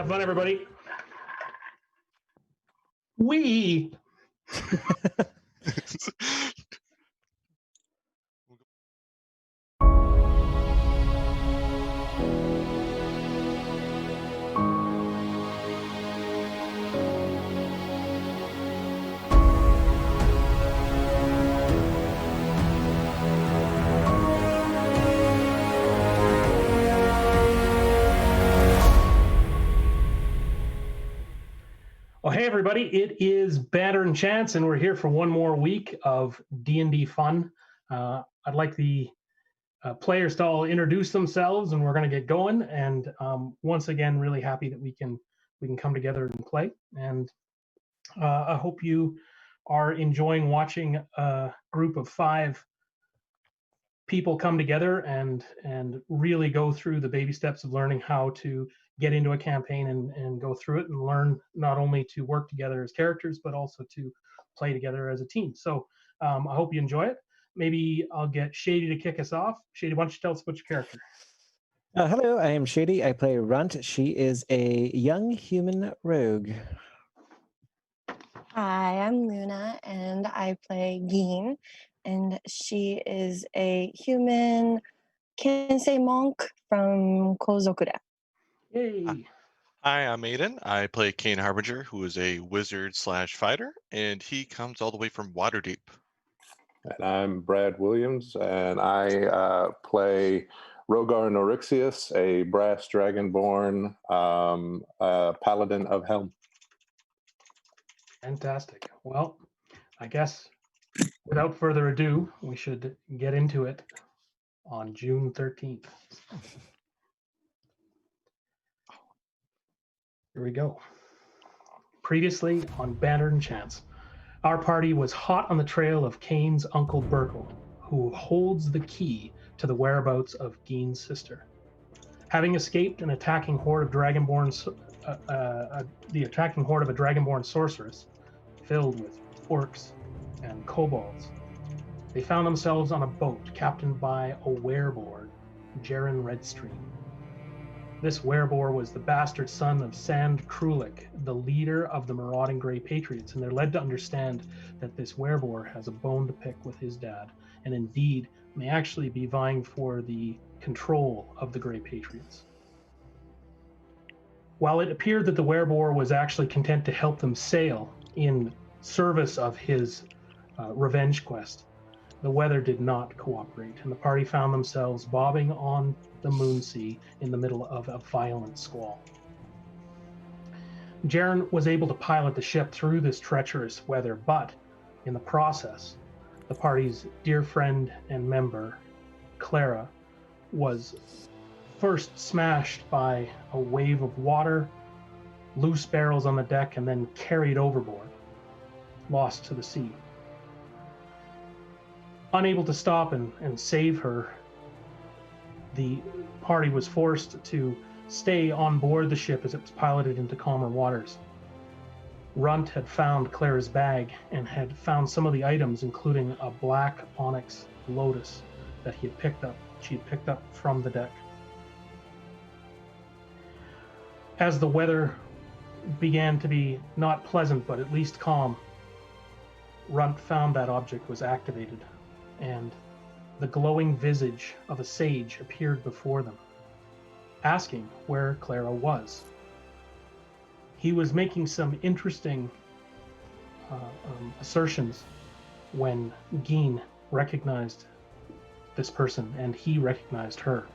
Have fun, everybody. We. Well, hey, everybody. It is Banner and Chance, and we're here for one more week of D&D fun. I'd like the players to all introduce themselves, and we're going to get going. And once again, really happy that we can come together and play. And I hope you are enjoying watching a group of 5 people come together and really go through the baby steps of learning how to get into a campaign and go through it and learn not only to work together as characters, but also to play together as a team. So I hope you enjoy it. Maybe I'll get Shady to kick us off. Shady, why don't you tell us about your character? Hello, I am Shady. I play Runt. She is a young human rogue. Hi, I'm Luna, and I play Geen, and she is a human Kensei monk from Kozokura. Yay. Hi, I'm Aiden. I play Kane Harbinger, who is a wizard/fighter, and he comes all the way from Waterdeep. And I'm Brad Williams, and I play Rogar Norixius, a brass dragonborn paladin of Helm. Fantastic. Well, I guess without further ado, we should get into it on June 13th. Here we go. Previously on Banner and Chance, our party was hot on the trail of Kane's uncle Burkle, who holds the key to the whereabouts of Geen's sister. Having escaped an attacking horde of the attacking horde of a dragonborn sorceress filled with orcs and kobolds, they found themselves on a boat captained by a werebore, Jaren Redstream. This werebore was the bastard son of Sand Krulik, the leader of the marauding Grey Patriots, and they're led to understand that this werebore has a bone to pick with his dad, and indeed may actually be vying for the control of the Grey Patriots. While it appeared that the werebore was actually content to help them sail in service of his revenge quest, the weather did not cooperate, and the party found themselves bobbing on the Moonsea in the middle of a violent squall. Jaren was able to pilot the ship through this treacherous weather, but in the process, the party's dear friend and member, Clara, was first smashed by a wave of water, loose barrels on the deck, and then carried overboard, lost to the sea. Unable to stop and save her, the party was forced to stay on board the ship as it was piloted into calmer waters. Runt had found Clara's bag and had found some of the items, including a black onyx lotus that she had picked up from the deck. As the weather began to be not pleasant, but at least calm, Runt found that object was activated, and the glowing visage of a sage appeared before them, asking where Clara was. He was making some interesting assertions when Geen recognized this person, and he recognized her.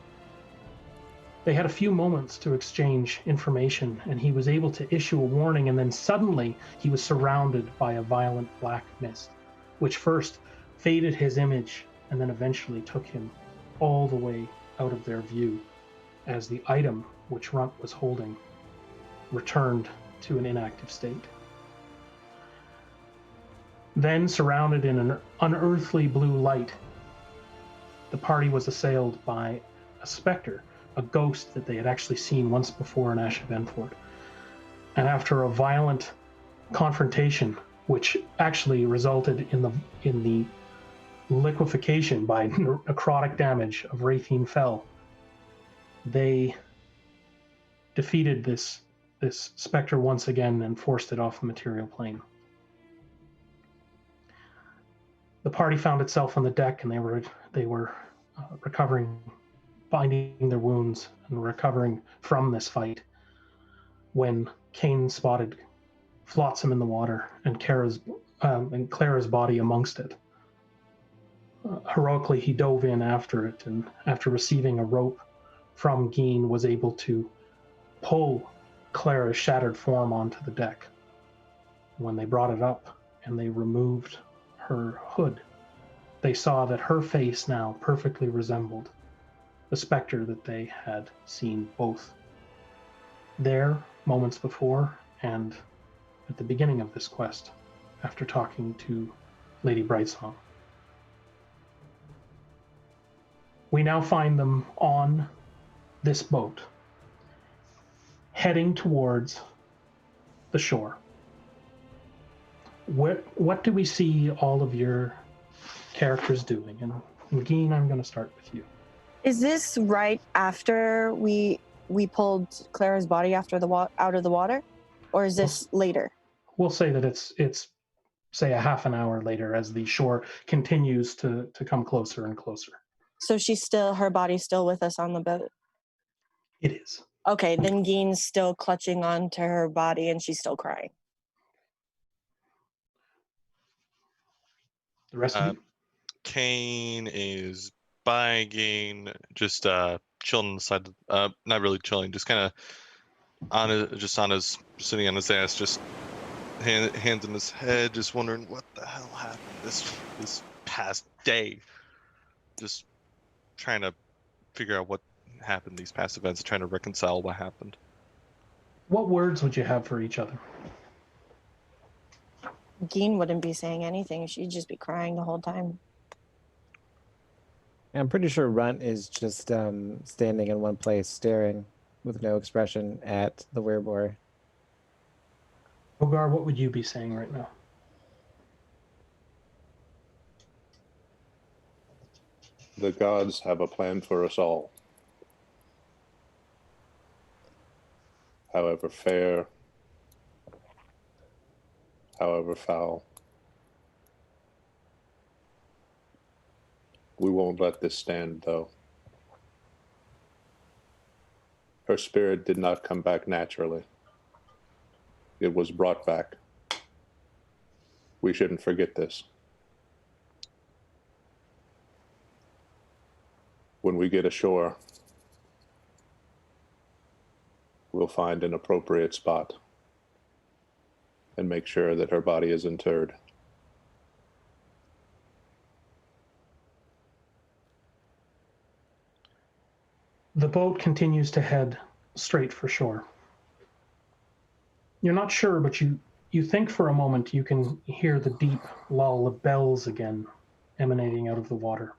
They had a few moments to exchange information, and he was able to issue a warning, and then suddenly he was surrounded by a violent black mist, which first faded his image and then eventually took him all the way out of their view as the item which Runt was holding returned to an inactive state. Then, surrounded in an unearthly blue light, the party was assailed by a specter, a ghost that they had actually seen once before in Ash of Benford. And after a violent confrontation, which actually resulted in the liquefaction by necrotic damage of Wraitheen Fell, they defeated this this specter once again and forced it off the material plane. The party found itself on the deck, and they were recovering, binding their wounds and recovering from this fight when Kane spotted flotsam in the water and Clara's body amongst it. Heroically, he dove in after it, and after receiving a rope from Geen, was able to pull Clara's shattered form onto the deck. When they brought it up and they removed her hood, they saw that her face now perfectly resembled the specter that they had seen both there moments before and at the beginning of this quest after talking to Lady Brightsong. We now find them on this boat, heading towards the shore. What do we see all of your characters doing? And Geen, I'm going to start with you. Is this right after we pulled Clara's body out of the water, or is this later? We'll say that it's say a half an hour later as the shore continues to come closer and closer. So her body's still with us on the boat. It is. Okay, then Geen's still clutching onto her body and she's still crying. The rest of you? Kane is by Geen, just chilling on the side. Not really chilling, just kind of sitting on his ass, just hands in his head, just wondering what the hell happened this past day. Just trying to figure out what happened these past events, trying to reconcile what happened. What words would you have for each other? Geen wouldn't be saying anything. She'd just be crying the whole time. I'm pretty sure Runt is just standing in one place, staring with no expression at the wereboar. Rogar, what would you be saying right now? The gods have a plan for us all. However fair, however foul. We won't let this stand, though. Her spirit did not come back naturally. It was brought back. We shouldn't forget this. When we get ashore, we'll find an appropriate spot and make sure that her body is interred. The boat continues to head straight for shore. You're not sure, but you think for a moment you can hear the deep lull of bells again emanating out of the water.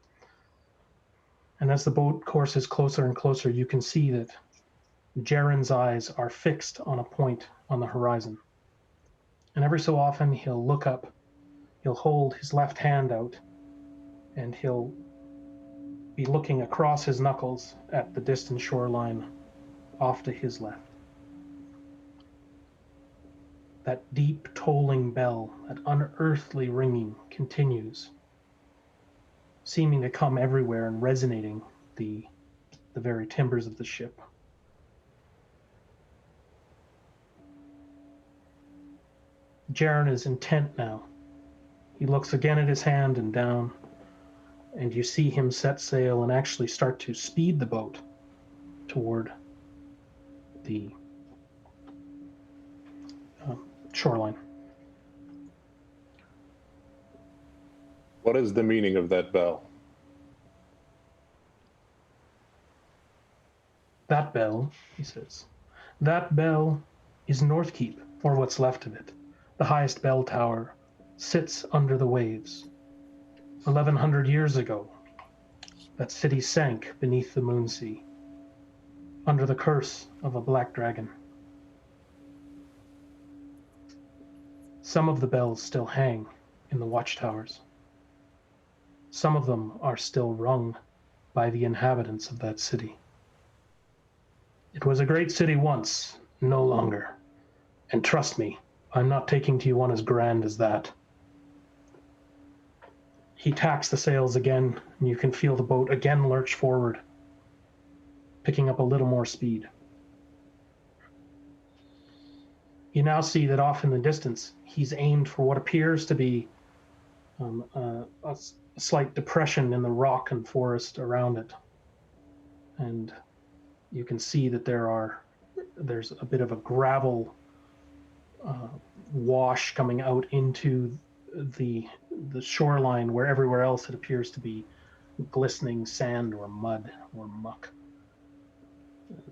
And as the boat courses closer and closer, you can see that Jaren's eyes are fixed on a point on the horizon. And every so often he'll look up, he'll hold his left hand out, and he'll be looking across his knuckles at the distant shoreline off to his left. That deep tolling bell, that unearthly ringing continues, seeming to come everywhere and resonating the very timbers of the ship. Jaren is intent now. He looks again at his hand and down, and you see him set sail and actually start to speed the boat toward the shoreline. What is the meaning of that bell? That bell, he says, that bell is Northkeep, or what's left of it. The highest bell tower sits under the waves. 1,100 years ago, that city sank beneath the Moonsea, under the curse of a black dragon. Some of the bells still hang in the watchtowers. Some of them are still rung by the inhabitants of that city. It was a great city once, no longer. And trust me, I'm not taking to you one as grand as that. He tacks the sails again, and you can feel the boat again lurch forward, picking up a little more speed. You now see that off in the distance, he's aimed for what appears to be a slight depression in the rock and forest around it. And you can see that there's a bit of a gravel wash coming out into the shoreline, where everywhere else it appears to be glistening sand or mud or muck.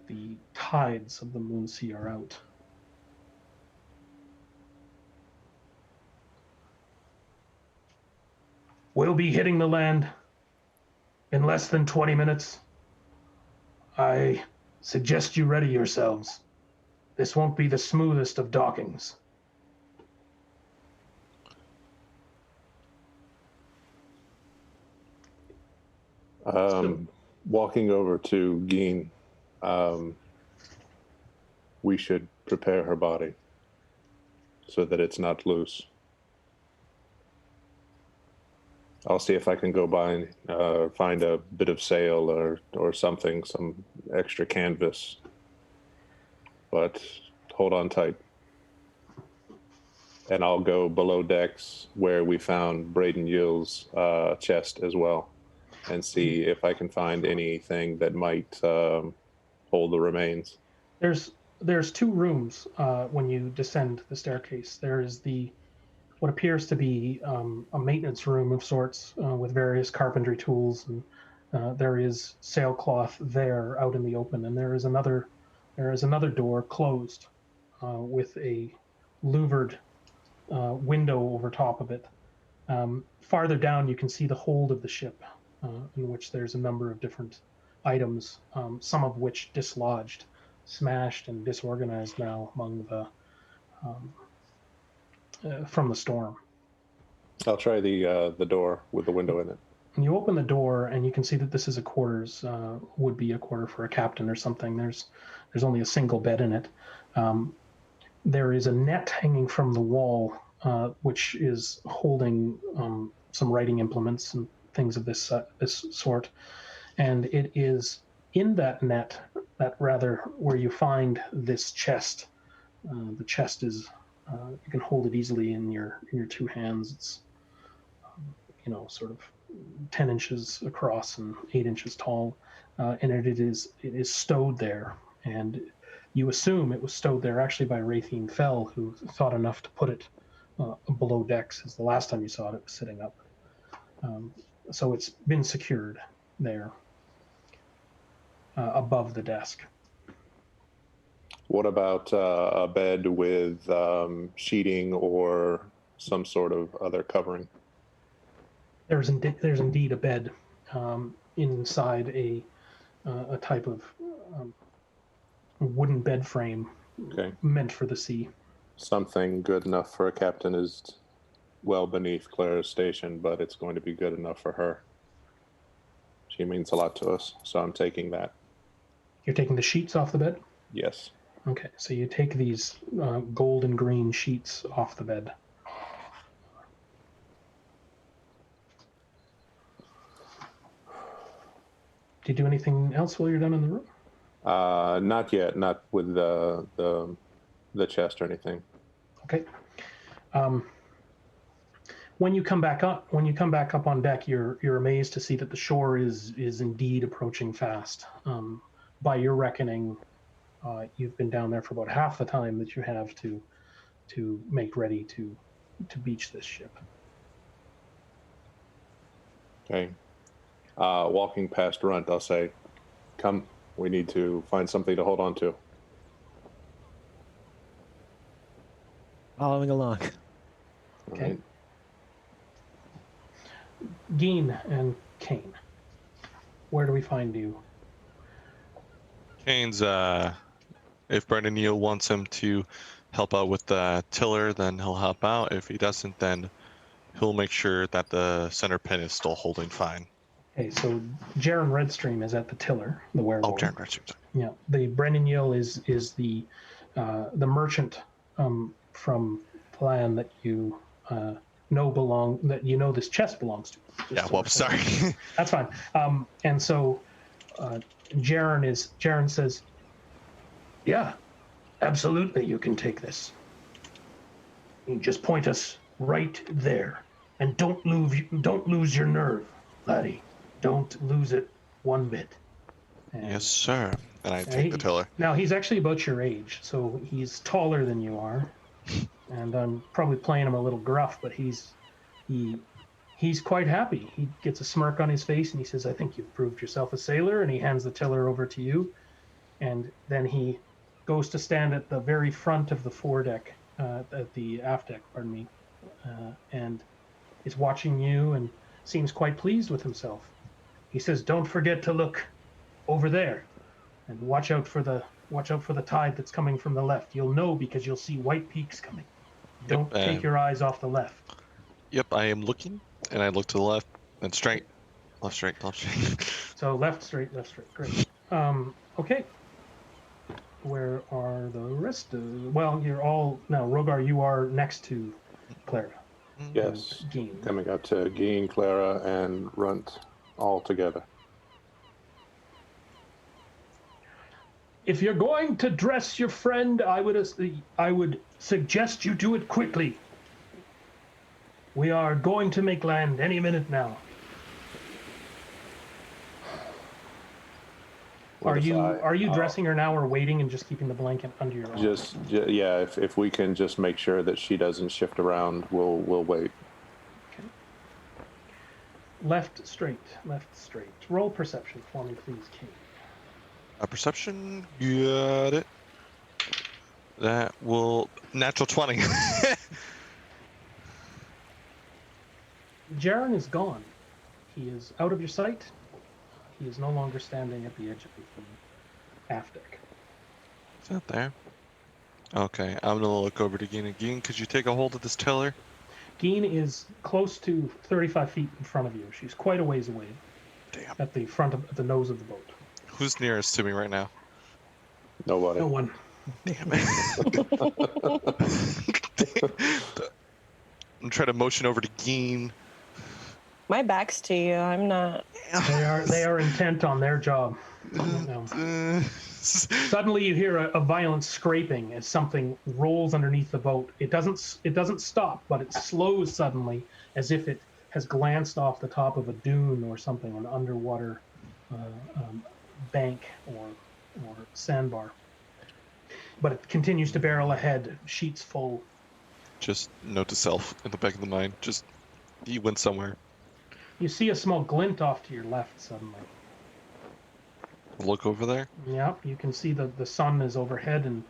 The tides of the Moonsea are out. We'll be hitting the land in less than 20 minutes. I suggest you ready yourselves. This won't be the smoothest of dockings. Walking over to Geen, we should prepare her body so that it's not loose. I'll see if I can go by and find a bit of sail or something, some extra canvas. But hold on tight. And I'll go below decks where we found Braden Yill's chest as well, and see if I can find anything that might hold the remains. There's two rooms when you descend the staircase. There is what appears to be a maintenance room of sorts with various carpentry tools, and there is sailcloth there out in the open, and there is another door closed with a louvered window over top of it. Farther down, you can see the hold of the ship, in which there's a number of different items, some of which dislodged, smashed, and disorganized now among the from the storm. I'll try the door with the window in it. And you open the door, and you can see that this is a quarters, would be a quarter for a captain or something. There's only a single bed in it. There is a net hanging from the wall, which is holding some writing implements and things of this sort. And it is in that net, where you find this chest. The chest is, you can hold it easily in your two hands. It's, sort of 10 inches across and 8 inches tall, and it is stowed there. And you assume it was stowed there actually by Raytheon Fell, who thought enough to put it below decks, as the last time you saw it was sitting up. So it's been secured there above the desk. What about a bed with sheeting or some sort of other covering? There's indeed a bed inside a type of wooden bed frame, Okay. meant for the sea. Something good enough for a captain is well beneath Clara's station, but it's going to be good enough for her. She means a lot to us, so I'm taking that. You're taking the sheets off the bed? Yes. Okay, so you take these gold and green sheets off the bed. Do you do anything else while you're done in the room? Not yet. Not with the chest or anything. Okay. When you come back up on deck, you're amazed to see that the shore is indeed approaching fast. By your reckoning, you've been down there for about half the time that you have to make ready to beach this ship. Okay. Walking past Runt, I'll say, "Come, we need to find something to hold on to." Following along. Okay. Right. Geen and Kane, where do we find you? Kane's, if Brendan Neal wants him to help out with the tiller, then he'll help out. If he doesn't, then he'll make sure that the center pin is still holding fine. Okay, so Jaren Redstream is at the tiller, the werewolf. Oh, Jaren Redstream. Yeah, the Brendan Yill is the merchant from the land that you know this chest belongs to. Just Yeah, so well, we're clear. sorry. That's fine. And so Jaren says, "Yeah, absolutely, you can take this. You just point us right there, and don't lose your nerve, laddie. Don't lose it one bit." And Yes, sir. And I take the tiller. now he's actually about your age, so he's taller than you are, and I'm probably playing him a little gruff, but he's quite happy. He gets a smirk on his face and he says, "I think you've proved yourself a sailor," and he hands the tiller over to you, and then he goes to stand at the very front of the foredeck, at the aft deck, pardon me, and is watching you and seems quite pleased with himself. He says, "Don't forget to look over there, and watch out for the tide that's coming from the left. You'll know because you'll see white peaks coming. Don't take your eyes off the left." Yep, I am looking, and I look to the left, then straight, left, straight, left, straight. So left, straight, great. Okay. Where are the rest of? Well, you're all now. Rogar, you are next to Clara. Yes. And Geen. Coming up to Geen, Clara, and Runt all together. If you're going to dress your friend, I would suggest you do it quickly. We are going to make land any minute now. Are you dressing her now, or waiting and just keeping the blanket under your arm? Yeah. If we can just make sure that she doesn't shift around, we'll wait. Okay. Left, straight. Roll perception for me, please, Kate. A perception, got it. That will natural 20. Jaren is gone. He is out of your sight. He is no longer standing at the edge of the aft deck. Is that there? Okay, I'm gonna look over to Geen. Geen, could you take a hold of this tiller? Geen is close to 35 feet in front of you. She's quite a ways away. Damn. At the front of the nose of the boat. Who's nearest to me right now? Nobody. No one. Damn it. I'm trying to motion over to Geen. My back's to you. I'm not. They are intent on their job. No. Suddenly, you hear a violent scraping as something rolls underneath the boat. It doesn't stop, but it slows suddenly, as if it has glanced off the top of a dune or something, an underwater bank or sandbar. But it continues to barrel ahead, sheets full. Just note to self in the back of the mind. Just he went somewhere. You see a small glint off to your left suddenly. Look over there. Yeah, you can see the sun is overhead, and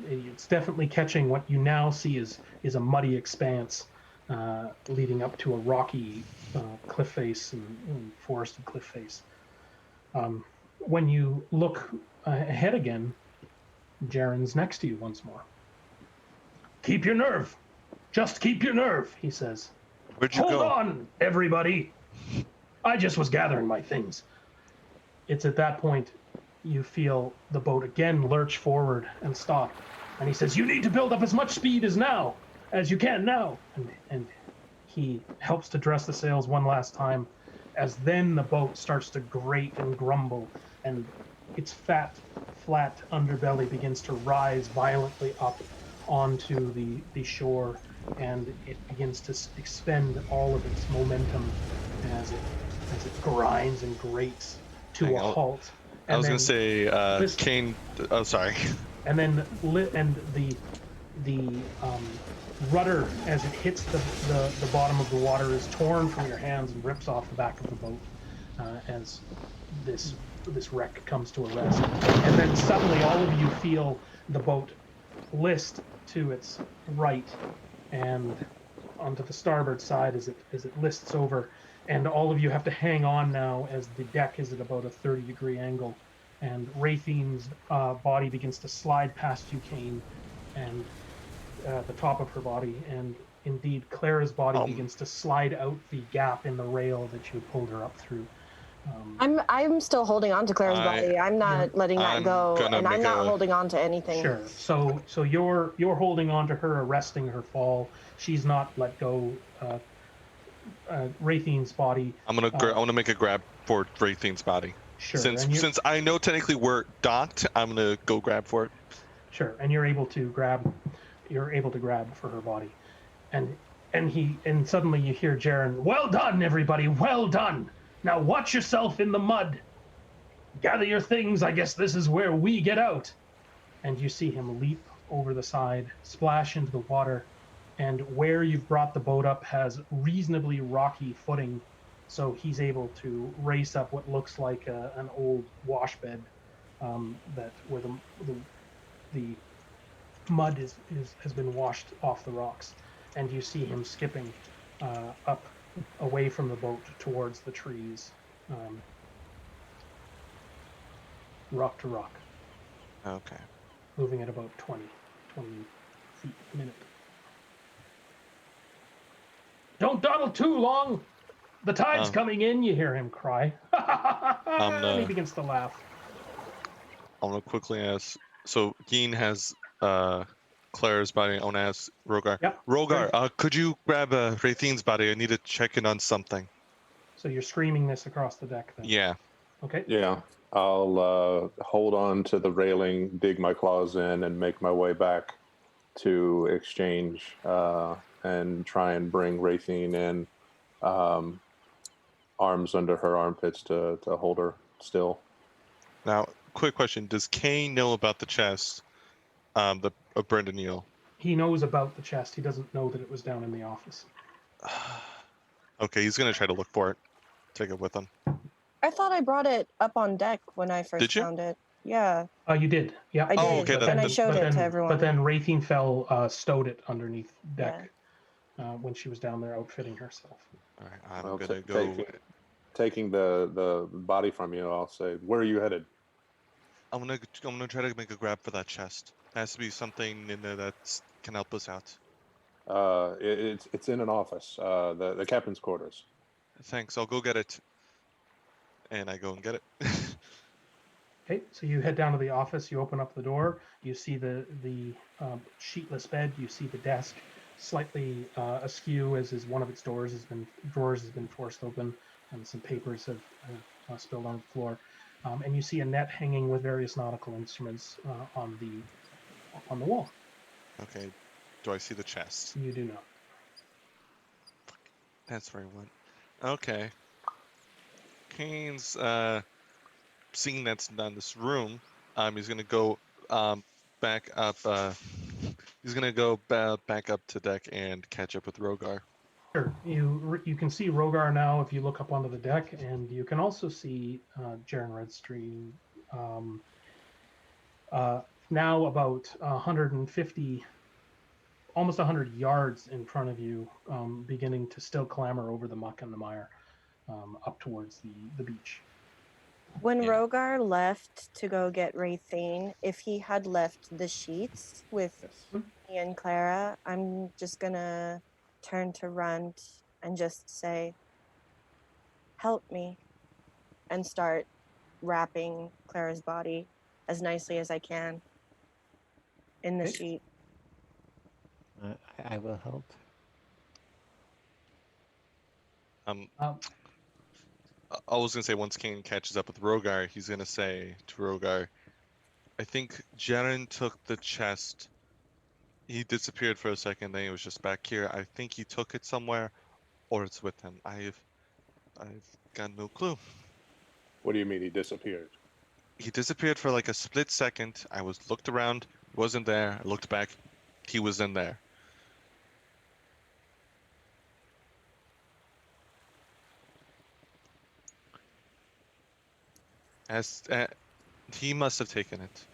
it's definitely catching what you now see is a muddy expanse leading up to a rocky cliff face and forested cliff face. When you look ahead again, Jaren's next to you once more. "Keep your nerve. Just keep your nerve," he says. Where'd you Hold go? on, everybody. I just was gathering my things. It's at that point you feel the boat again lurch forward and stop. And he says, "You need to build up as much speed as you can now." And he helps to dress the sails one last time, as then the boat starts to grate and grumble, and its fat, flat underbelly begins to rise violently up onto the shore, and it begins to expend all of its momentum as it grinds and grates to Hang a on. halt. I was then- gonna say, this- Kane. Oh, sorry. and then the rudder, as it hits the bottom of the water, is torn from your hands and rips off the back of the boat as this wreck comes to a rest. And then suddenly all of you feel the boat list to its right and onto the starboard side as it lists over, and all of you have to hang on now as the deck is at about a 30-degree angle, and Raythene's body begins to slide past you, Kane, and the top of her body, and indeed Clara's body begins to slide out the gap in the rail that you pulled her up through. I'm still holding on to Claire's body. I'm not letting that I'm go, gonna and I'm make not a- holding on to anything. Sure. So you're holding on to her, arresting her fall. She's not let go. Raytheon's body. I want to make a grab for Raytheon's body. Sure. Since and you since I know technically we're docked, I'm gonna go grab for it. Sure, and you're able to grab for her body, and suddenly you hear Jaren, "Well done, everybody, well done. Now watch yourself in the mud. Gather your things. I guess this is where we get out." And you see him leap over the side, splash into the water, and where you've brought the boat up has reasonably rocky footing, so he's able to race up what looks like an old wash bed that where the mud has been washed off the rocks, and you see him skipping up away from the boat towards the trees, rock to rock, Okay. moving at about 20 feet a minute. "Don't dawdle too long. The tide's coming in," you hear him cry. And he begins to laugh. I'm gonna quickly ask. So Geen has Claire's body. I want to ask Rogar. Yep. Rogar, could you grab Raytheon's body? I need to check in on something. So you're screaming this across the deck then? Yeah. Okay. Yeah, I'll hold on to the railing, dig my claws in, and make my way back to exchange and try and bring Raytheon in, arms under her armpits to hold her still. Now, quick question: does Kane know about the chest? Of Brendan Neal. He knows about the chest. He doesn't know that it was down in the office. Okay, he's gonna try to look for it. Take it with him. I thought I brought it up on deck when I first Did you? found it. Yeah, You did. Yeah. I did, Oh, okay, and I showed it to everyone. But then Raytheon fell, stowed it underneath deck when she was down there outfitting herself. All right, I'm Well, gonna go. Taking the body from you, I'll say, "Where are you headed?" I'm gonna try to make a grab for that chest. There has to be something in there that can help us out. It's in an office, the captain's quarters. Thanks. I'll go get it. And I go and get it. Okay, so you head down to the office. You open up the door. You see the sheetless bed. You see the desk, slightly askew as one of its drawers has been forced open, and some papers have spilled on the floor. And you see a net hanging with various nautical instruments on the wall. Okay. Do I see the chest? You do not. That's where I went. Okay. Kane's seeing that's not in this room. He's gonna go back up. He's gonna go back up to deck and catch up with Rogar. Sure. You can see Rogar now if you look up onto the deck, and you can also see Jaren Redstream now about 150, almost 100 yards in front of you, beginning to still clamber over the muck and the mire up towards the beach. When Yeah. Rogar left to go get Raytheon, if he had left the sheets with me and Clara, I'm just gonna turn to Runt and just say, "Help me," and start wrapping Clara's body as nicely as I can in the Okay. sheet. I will help. I was gonna say once Kane catches up with Rogar, he's gonna say to Rogar, "I think Jaren took the chest. He disappeared for a second, then he was just back here. I think he took it somewhere, or it's with him. I've got no clue." What do you mean he disappeared? He disappeared for like a split second. I looked around, wasn't there. I looked back, he was in there. He must have taken it.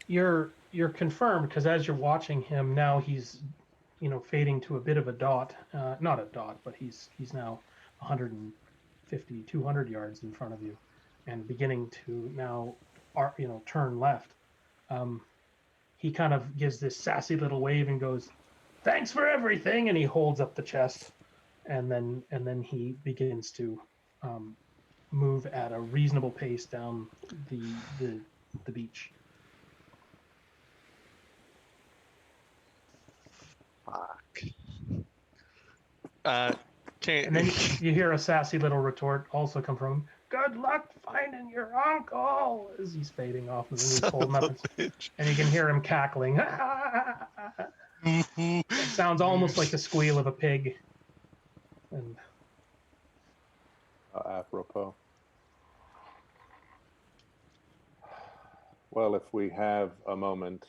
You're confirmed because as you're watching him now, he's fading to a bit of a dot, not a dot, but he's now 150, 200 yards in front of you, and beginning to now, turn left. He kind of gives this sassy little wave and goes, "Thanks for everything," and he holds up the chest, and then he begins to move at a reasonable pace down the beach. Fuck. And then you hear a sassy little retort also come from him. Good luck finding your uncle as he's fading off, and then he's Son holding of up, a bitch. and you can hear him cackling. It sounds almost like the squeal of a pig. And Apropos. Well, if we have a moment,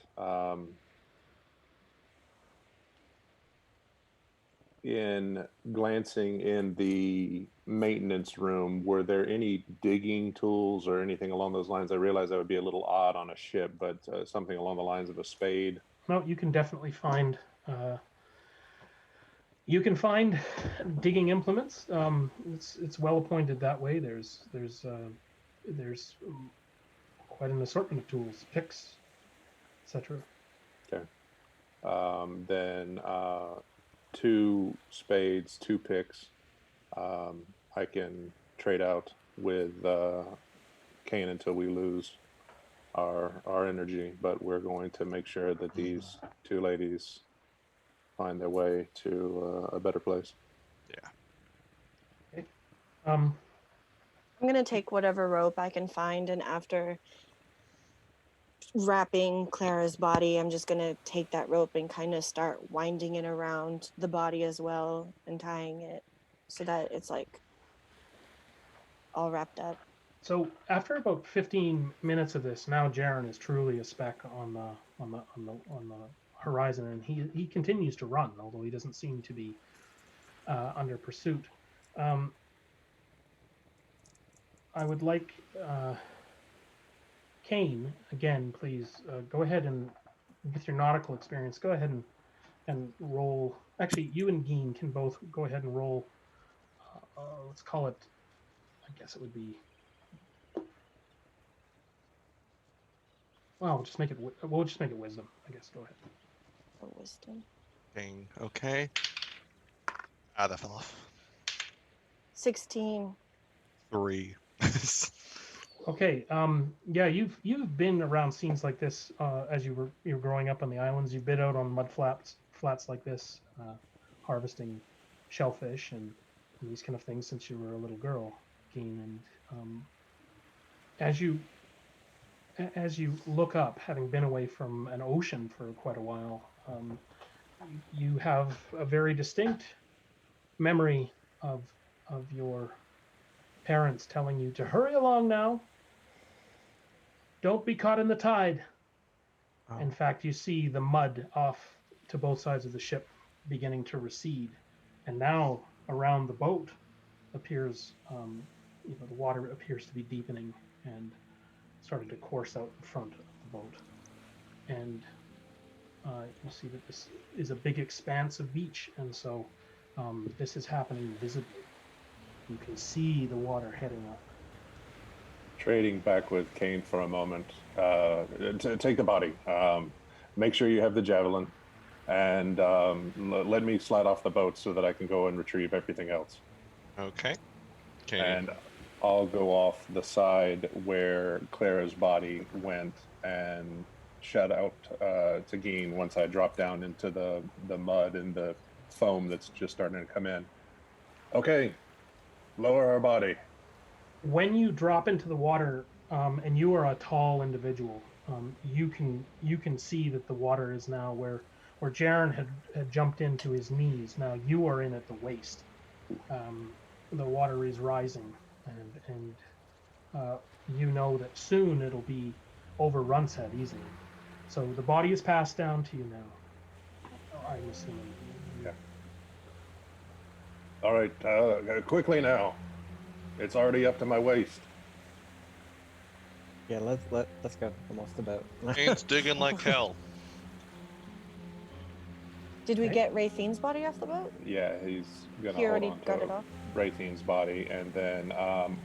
in glancing in the maintenance room, were there any digging tools or anything along those lines? I realize that would be a little odd on a ship, but something along the lines of a spade. no, you can definitely find. You can find digging implements. It's well appointed that way. There's quite an assortment of tools, picks, etc. Okay. Then 2 spades, 2 picks. I can trade out with Kane until we lose our energy, but we're going to make sure that these 2 ladies find their way to a better place. Um, I'm gonna take whatever rope I can find, and after wrapping Clara's body, I'm just gonna take that rope and kind of start winding it around the body as well and tying it so that it's like all wrapped up. So after about 15 minutes of this, now Jaren is truly a speck on the horizon, and he continues to run, although he doesn't seem to be under pursuit. I would like Kane again, please go ahead and, with your nautical experience, go ahead and roll. Actually, you and Geen can both go ahead and roll. Let's call it. I guess it would be. Well, we'll just make it. We'll just make it wisdom. I guess. Go ahead. For wisdom. Dang. Okay. Ah, that fell off. 16. 3. Okay. Yeah, you've been around scenes like this as you were growing up on the islands. You've been out on mud flats like this, harvesting shellfish and these kind of things since you were a little girl, Geen. And as you look up, having been away from an ocean for quite a while, you have a very distinct memory of your parents telling you to hurry along now. Don't be caught in the tide. Oh. In fact, you see the mud off to both sides of the ship beginning to recede, and now around the boat appears, the water appears to be deepening and starting to course out in front of the boat. And you see that this is a big expanse of beach, and so this is happening visibly. You can see the water heading up. Trading back with Kane for a moment. Take the body. Make sure you have the javelin, and let me slide off the boat so that I can go and retrieve everything else. Okay. And I'll go off the side where Clara's body went and shout out to Geen once I drop down into the mud and the foam that's just starting to come in. Okay, lower our body. When you drop into the water, and you are a tall individual, you can see that the water is now where Jaren had jumped into his knees. Now you are in at the waist. The water is rising, and you know that soon it'll be over Runset easily. So the body is passed down to you now. I'm assuming. Yeah. All right, quickly now. It's already up to my waist. Yeah, let's go. Almost about. Kane's digging like hell. Did we Okay. get Raytheon's body off the boat? Yeah, he's gonna He already hold on got to it off. Raytheon's body, and then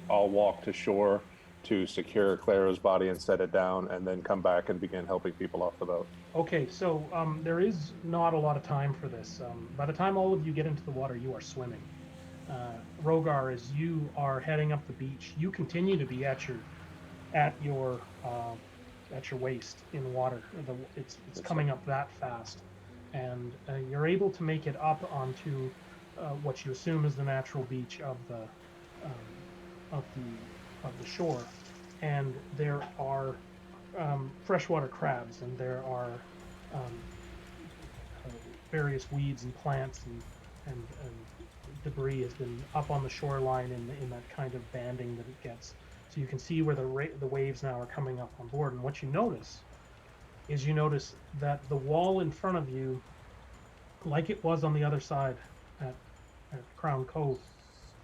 I'll walk to shore to secure Clara's body and set it down, and then come back and begin helping people off the boat. Okay, so there is not a lot of time for this. By the time all of you get into the water, you are swimming. Rogar, as you are heading up the beach, you continue to be at your waist in water. It's Yes, coming sir. up that fast, and you're able to make it up onto what you assume is the natural beach of the shore, and there are freshwater crabs, and there are um, uh, various weeds and plants and debris has been up on the shoreline in that kind of banding that it gets. So you can see where the waves now are coming up on board. And what you notice is you notice that the wall in front of you, like it was on the other side at, at Crown Cove,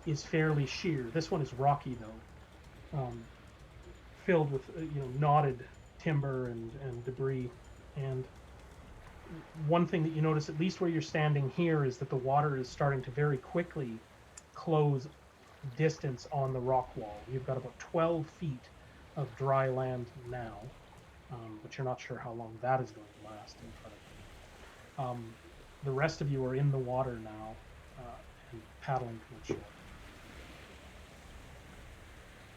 is fairly sheer. This one is rocky though, filled with knotted timber and debris. And one thing that you notice, at least where you're standing here, is that the water is starting to very quickly close distance on the rock wall. You've got about 12 feet of dry land now, but you're not sure how long that is going to last in front of you. The rest of you are in the water now and paddling towards shore.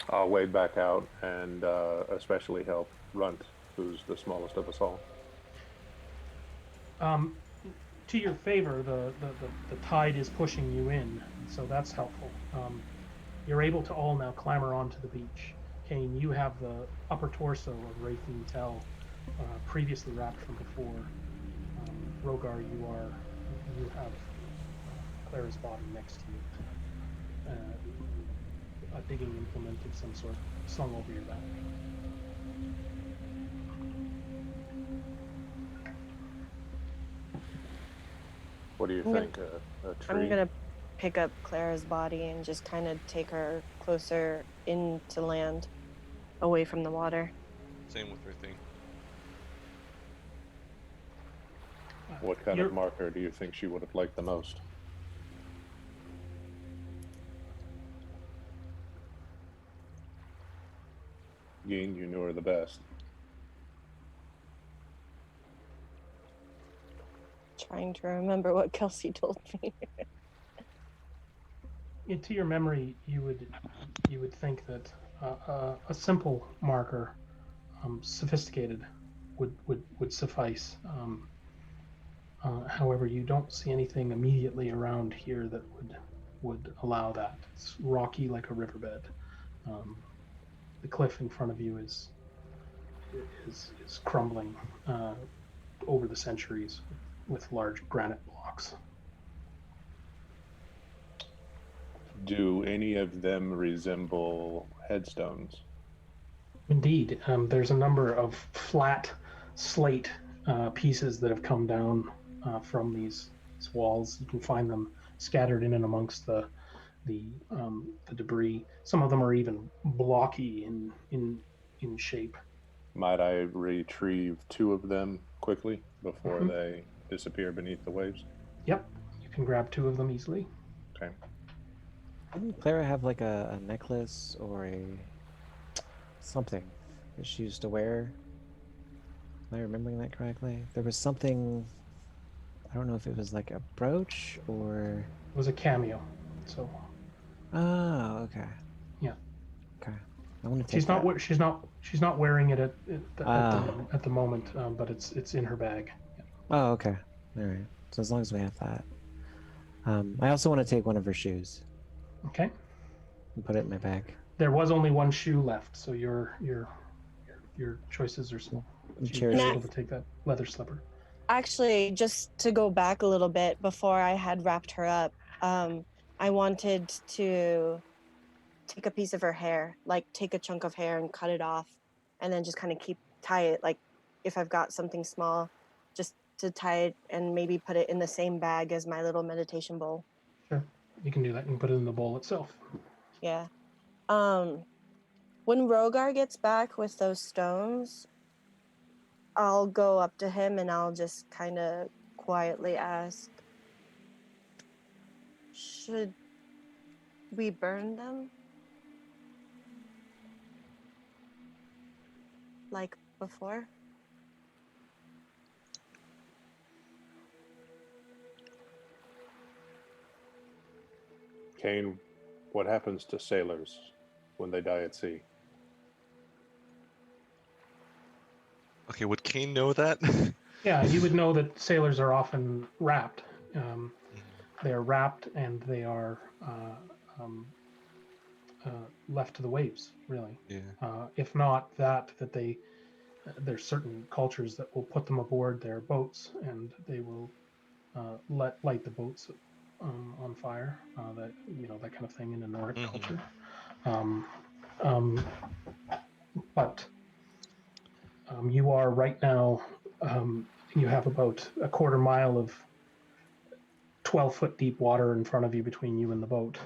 I'll wade back out and especially help Runt, who's the smallest of us all. To your favor, the tide is pushing you in, so that's helpful. You're able to all now clamber onto the beach. Kane, you have the upper torso of Raytheon Tell, previously wrapped from before. Rogar, you have Clara's body next to you. A digging implement of some sort slung over your back. What do you I'm gonna- think? A tree? I'm gonna pick up Clara's body and just kind of take her closer into land, away from the water. Same with Raytheon. What kind You're- of marker do you think she would have liked the most? Ying, you knew her the best. Trying to remember what Kelsey told me. To your memory, you would think that a simple marker, sophisticated, would suffice. However, you don't see anything immediately around here that would allow that. It's rocky like a riverbed. The cliff in front of you is crumbling over the centuries with large granite blocks. Do any of them resemble headstones? Indeed, there's a number of flat slate pieces that have come down from these walls. You can find them scattered in and amongst the debris. Some of them are even blocky in shape. Might I retrieve 2 of them quickly before Mhm. they disappear beneath the waves? Yep, you can grab 2 of them easily. Okay. Didn't Clara have like a necklace or a something that she used to wear? Am I remembering that correctly? There was something. I don't know if it was like a brooch or. It was a cameo, so Oh, okay. Yeah. Okay. I want to take she's not that. she's not wearing it Ah. at the moment, but it's in her bag. Oh, okay. All right. So as long as we have that. I also want to take one of her shoes Okay. and put it in my bag. There was only one shoe left, so your choices are small. I'm But you were cherishing. able to take that leather slipper. Actually, just to go back a little bit before I had wrapped her up, I wanted to take a piece of her hair, like take a chunk of hair and cut it off, and then just kind of tie it, like if I've got something small, just to tie it and maybe put it in the same bag as my little meditation bowl. Sure, you can do that. You can put it in the bowl itself. Yeah. When Rogar gets back with those stones, I'll go up to him and I'll just kind of quietly ask, should we burn them? Like before? Kane, what happens to sailors when they die at sea? Okay, would Kane know that? Yeah, you would know that sailors are often wrapped. Um, Mhm. they are wrapped and they are left to the waves, really. Yeah. If not that they there's certain cultures that will put them aboard their boats and they will light the boats on fire. That that kind of thing in the Nordic Hmm. culture. Um, um, but you are right now. You have about a quarter mile of 12-foot deep water in front of you between you and the boat.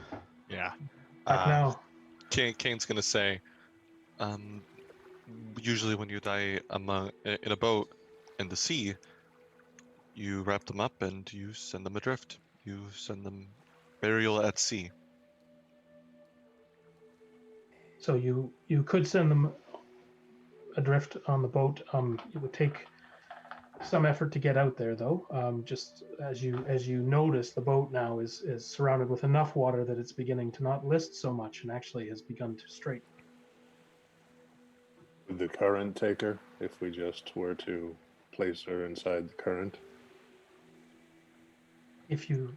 Yeah. Back now. Kane's gonna say, um, usually when you die in a boat in the sea, you wrap them up and you send them adrift. You send them burial at sea. So you could send them adrift on the boat. It would take some effort to get out there, though. Just as you notice, the boat now is surrounded with enough water that it's beginning to not list so much, and actually has begun to straighten. Would the current take her if we just were to place her inside the current? If you,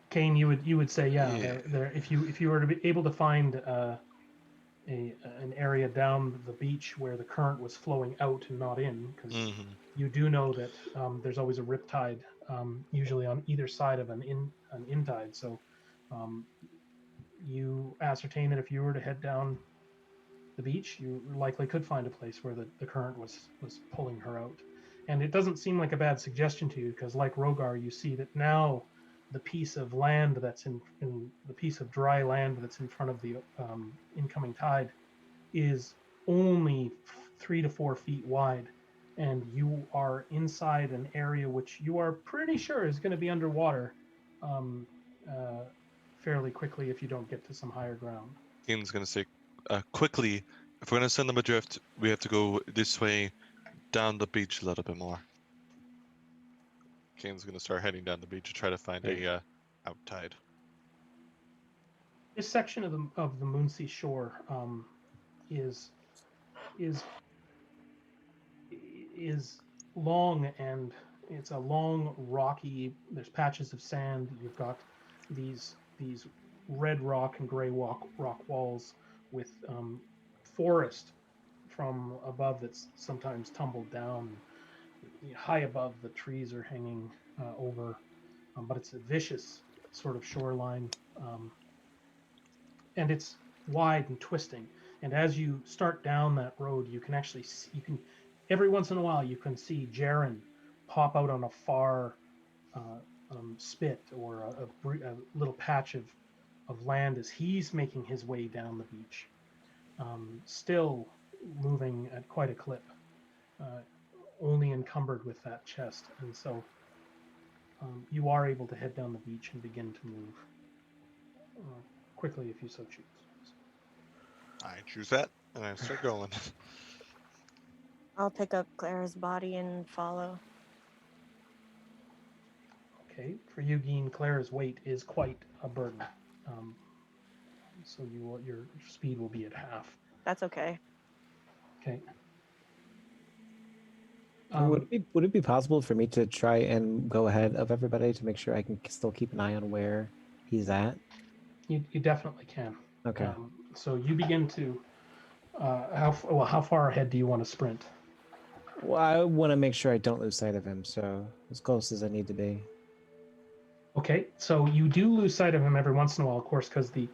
Kane, you would say, yeah, Yeah. there. If you were to be able to find an area down the beach where the current was flowing out and not in, because Hmm. you do know that there's always a rip tide, usually on either side of an in tide. So um, you ascertain that if you were to head down the beach, you likely could find a place where the current was pulling her out. And it doesn't seem like a bad suggestion to you because, like Rogar, you see that now the piece of land that's in the piece of dry land that's in front of the incoming tide is only 3 to 4 feet wide, and you are inside an area which you are pretty sure is going to be underwater um, uh, fairly quickly if you don't get to some higher ground. Kane's gonna say, quickly, if we're gonna send them adrift, we have to go this way down the beach a little bit more. Kane's gonna start heading down the beach to try to find Hey. a out tide. This section of the Moonsea shore is is is long, and it's a long rocky. There's patches of sand. You've got these red rock and gray rock walls with forest from above that's sometimes tumbled down. High above, the trees are hanging over, but it's a vicious sort of shoreline. And it's wide and twisting. And as you start down that road, you can actually see, every once in a while you can see Jaren pop out on a far uh, spit or a little patch of land as he's making his way down the beach, still moving at quite a clip, uh, only encumbered with that chest. And so you are able to head down the beach and begin to move quickly if you so choose. I choose that, and I start going. I'll pick up Clara's body and follow. Okay, for you, Geen, Clara's weight is quite a burden. Um, so your speed will be at half. That's okay. Okay. Would it be possible for me to try and go ahead of everybody to make sure I can still keep an eye on where he's at? You definitely can. Okay. So you begin to how far ahead do you want to sprint? Well, I want to make sure I don't lose sight of him, so as close as I need to be. Okay, so you do lose sight of him every once in a while, of course, because the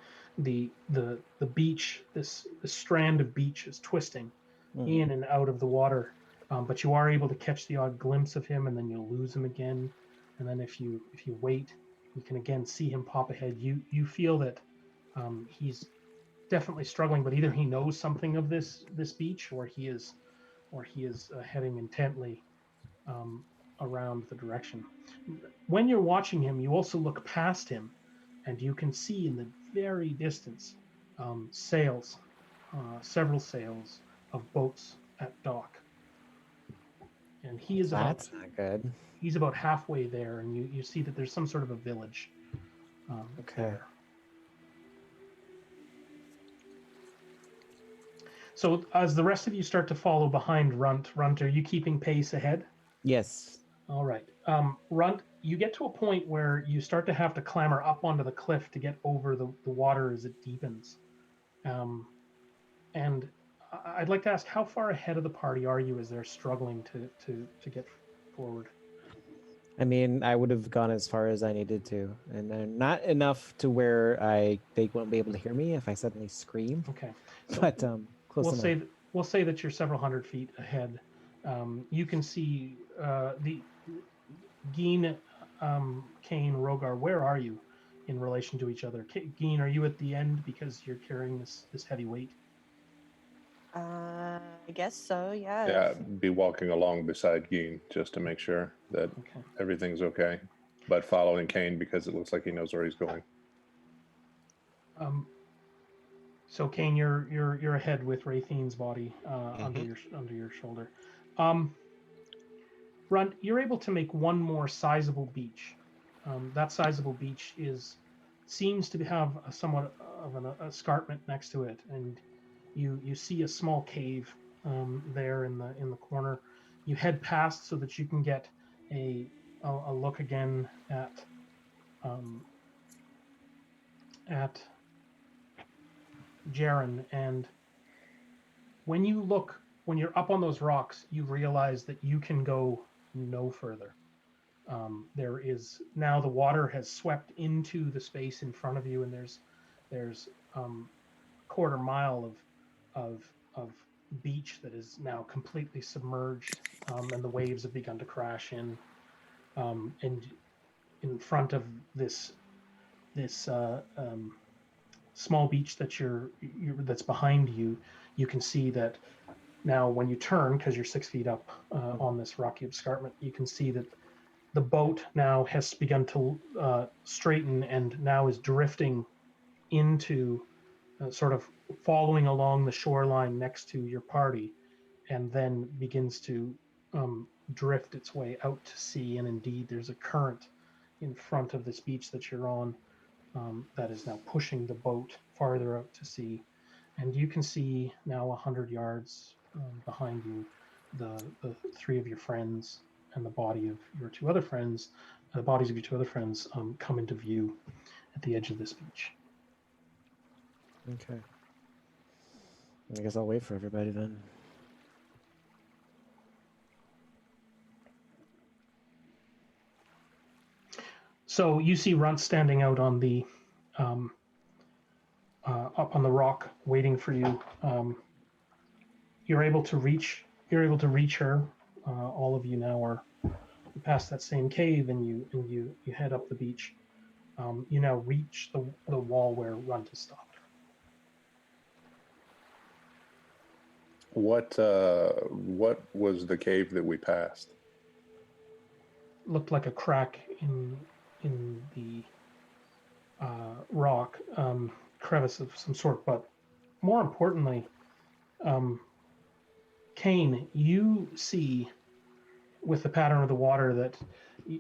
beach, this strand of beach is twisting Mm. in and out of the water, but you are able to catch the odd glimpse of him, and then you'll lose him again, and then if you wait, you can again see him pop ahead. You feel that he's definitely struggling, but either he knows something of this beach, or he is heading intently um, around the direction. When you're watching him, you also look past him, and you can see in the very distance sails, several sails of boats at dock. And he is about That's not good. he's about halfway there, and you see that there's some sort of a village Okay. there. So as the rest of you start to follow behind Runt, are you keeping pace ahead? Yes. All right. Runt, you get to a point where you start to have to clamber up onto the cliff to get over the water as it deepens. And I'd like to ask, how far ahead of the party are you as they're struggling to get forward? I mean, I would have gone as far as I needed to, and then not enough to where they won't be able to hear me if I suddenly scream. Okay. So But close we'll enough. say we'll say that you're several hundred feet ahead. You can see the Geen, Kane, Rogar. Where are you in relation to each other? Geen, are you at the end because you're carrying this heavy weight? I guess so. Yeah. Yeah, be walking along beside Geen just to make sure that Okay. everything's okay, but following Kane because it looks like he knows where he's going. So Kane, you're ahead with Raythene's body under your shoulder. Runt, you're able to make one more sizable beach. That sizable beach seems to have a somewhat of an escarpment next to it, and you see a small cave there in the corner. You head past so that you can get a look again at Jaren, and when you're up on those rocks, you realize that you can go no further. There is now the water has swept into the space in front of you, and there's a quarter mile of beach that is now completely submerged, and the waves have begun to crash in. And in front of this small beach that that's behind you, you can see that now when you turn, because you're 6 feet up on this rocky escarpment, you can see that the boat now has begun to straighten and now is drifting into sort of following along the shoreline next to your party, and then begins to drift its way out to sea. And indeed, there's a current in front of this beach that you're on that is now pushing the boat farther out to sea. And you can see now 100 yards behind you the three of your friends and the body of your two other friends, the bodies of your two other friends come into view at the edge of this beach. Okay. I guess I'll wait for everybody then. So you see Runt standing out on the up on the rock, waiting for you. You're able to reach her. All of you now are past that same cave, and you head up the beach. You now reach the wall where Runt is stopped. What was the cave that we passed? Looked like a crack in the rock, crevice of some sort. But more importantly, Kane, you see with the pattern of the water that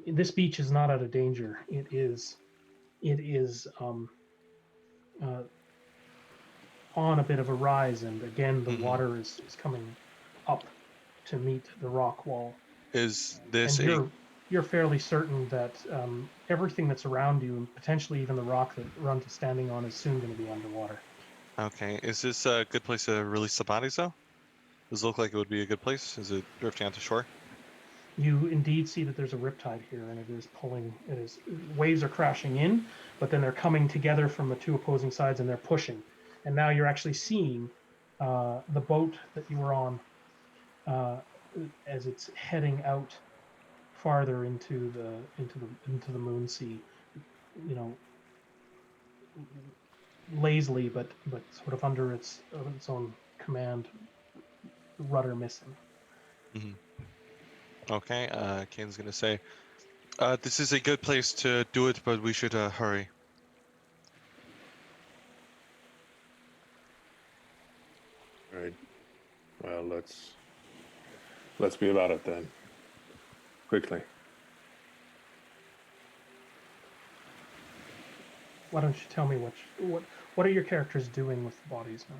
this beach is not out of danger. It is on a bit of a rise, and again the water is coming up to meet the rock wall. Is this and you're fairly certain that everything that's around you, and potentially even the rock that Runt is standing on, is soon going to be underwater. okay? Is this a good place to release the bodies, though? Does it look like it would be a good place? Is it drifting out to shore? You indeed see that there's a riptide here, and it is pulling. Waves are crashing in, but then they're coming together from the two opposing sides, and they're pushing. And now you're actually seeing the boat that you were on as it's heading out farther into the moon sea. You know, lazily, but sort of under its own command, rudder missing. Mm-hmm. Okay, Kane's gonna say, this is a good place to do it, but we should hurry. All right. Well, let's be about it then. Quickly. why don't you tell me what are your characters doing with the bodies now?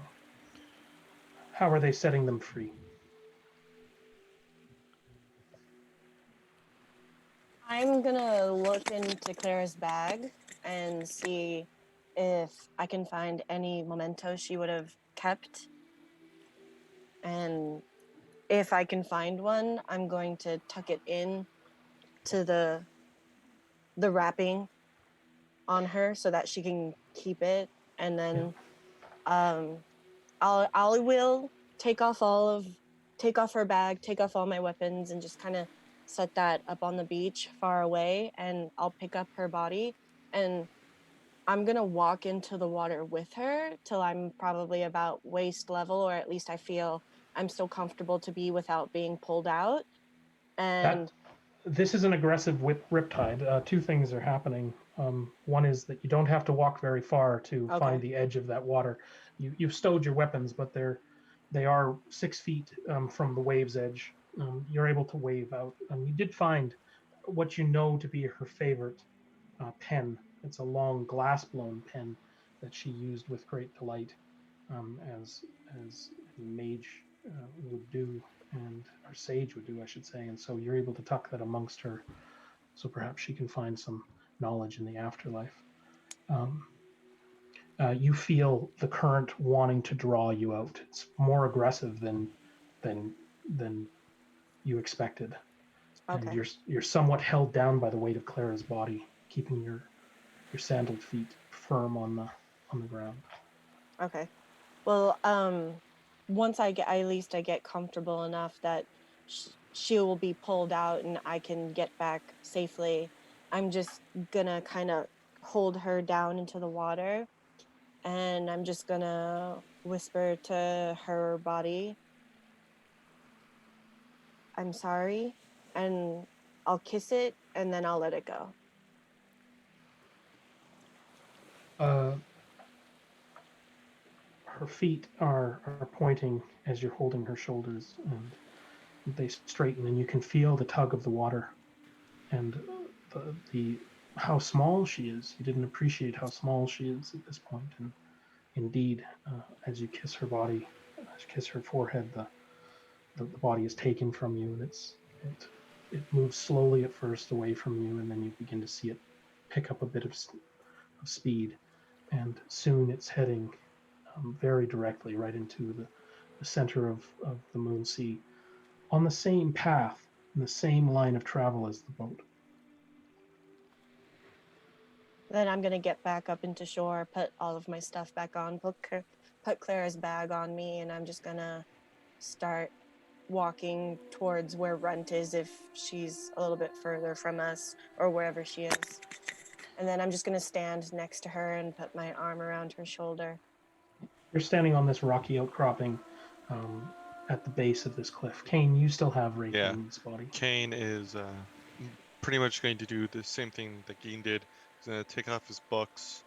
How are they setting them free? I'm gonna look into Clara's bag and see if I can find any mementos she would have kept. And if I can find one, I'm going to tuck it in to the wrapping on her so that she can keep it. And then um I will take off her bag, take off all my weapons, and just kind of set that up on the beach far away. And I'll pick up her body, and I'm gonna walk into the water with her till I'm probably about waist level, or at least I feel I'm still comfortable to be without being pulled out. That And this is an aggressive riptide. Two things are happening. One is that you don't have to walk very far to okay, find the edge of that water. You've stowed your weapons, but they are 6 feet from the wave's edge. You're able to wave out. You did find what you know to be her favorite pen. It's a long glass blown pen that she used with great delight, as any mage would do, and our sage would do, I should say. And so you're able to tuck that amongst her, so perhaps she can find some knowledge in the afterlife. Um, you feel the current wanting to draw you out. It's more aggressive than than you expected, and okay, you're somewhat held down by the weight of Clara's body, keeping your sandaled feet firm on the ground. okay. Well, once at least I get comfortable enough that she will be pulled out and I can get back safely. I'm just gonna kind of hold her down into the water, and I'm just gonna whisper to her body, "I'm sorry," and I'll kiss it, and then I'll let it go. Uh, Her feet are pointing as you're holding her shoulders, and they straighten, and you can feel the tug of the water and the how small she is. You didn't appreciate how small she is at this point, and indeed, as you kiss her body, as you kiss her forehead, the body is taken from you, and it moves slowly at first away from you, and then you begin to see it pick up a bit of speed, and soon it's heading very directly right into the center of the Moon Sea, on the same path, in the same line of travel as the boat. Then I'm gonna get back up into shore, put all of my stuff back on, put Clara's bag on me, and I'm just gonna start walking towards where Runt is if she's a little bit further from us or wherever she is. And then I'm just going to stand next to her and put my arm around her shoulder. You're standing on this rocky outcropping um, at the base of this cliff. Kane, you still have Yeah. Raytheon's body. Kane is pretty much going to do the same thing that Geen did. He's going to take off his books,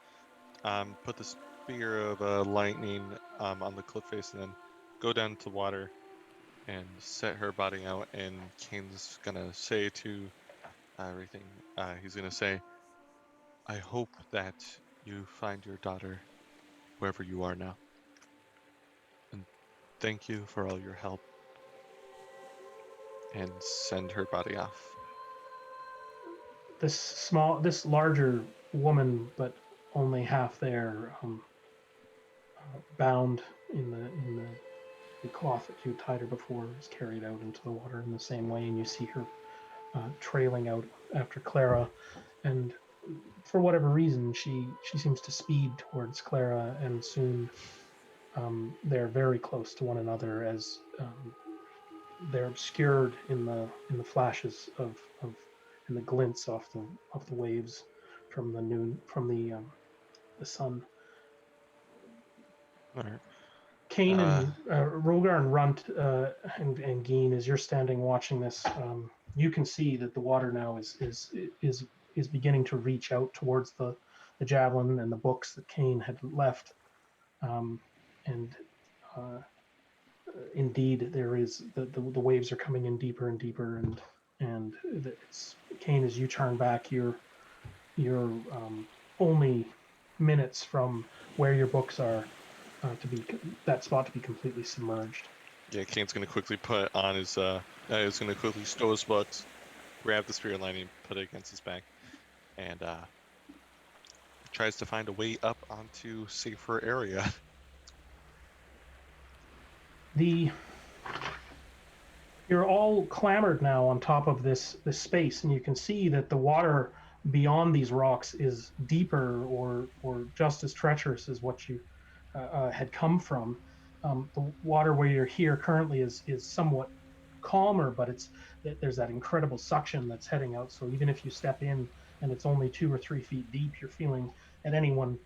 put the spear of lightning on the cliff face, and then go down to the water and set her body out. And Kane's going to say to everything, he's going to say, I hope that you find your daughter wherever you are now. And thank you for all your help. And send her body off. This larger woman, but only half there, bound in the cloth that you tied her before, is carried out into the water in the same way, and you see her trailing out after Clara, and for whatever reason, she seems to speed towards Clara, and soon they're very close to one another as they're obscured in the flashes of and the glints off the waves from the sun. All right. Kane and Rogar and Runt and Geen, as you're standing watching this, you can see that the water now is beginning to reach out towards the javelin and the books that Kane had left, and indeed there is the waves are coming in deeper and deeper, and it's Kane, as you turn back, you're only minutes from where your books are to be that spot to be completely submerged. Yeah, Kane's gonna quickly put on his he's gonna quickly stow his books, grab the spirit lining, put it against his back, and tries to find a way up onto safer area. The You're all clamored now on top of this space, and you can see that the water beyond these rocks is deeper or just as treacherous as what you had come from. The water where you're here currently is somewhat calmer, but there's that incredible suction that's heading out. So even if you step in and it's only 2 or 3 feet deep, you're feeling at any one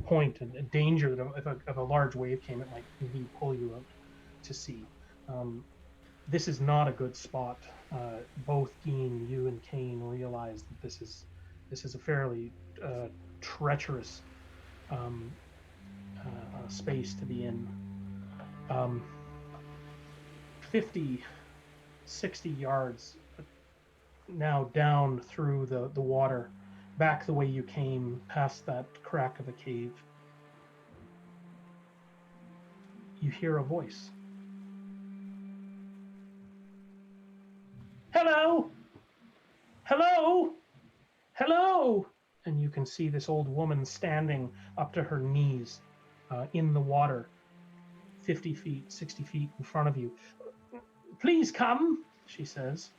point a danger that if a large wave came, it might indeed pull you out to sea. This is not a good spot. Both Geen, you and Kane realize that this is a fairly treacherous space to be in. 50, 60 yards now down through the water, back the way you came, past that crack of a cave. You hear a voice. Hello! Hello! Hello! And you can see this old woman standing up to her knees in the water, 50 feet, 60 feet in front of you. Please come, she says.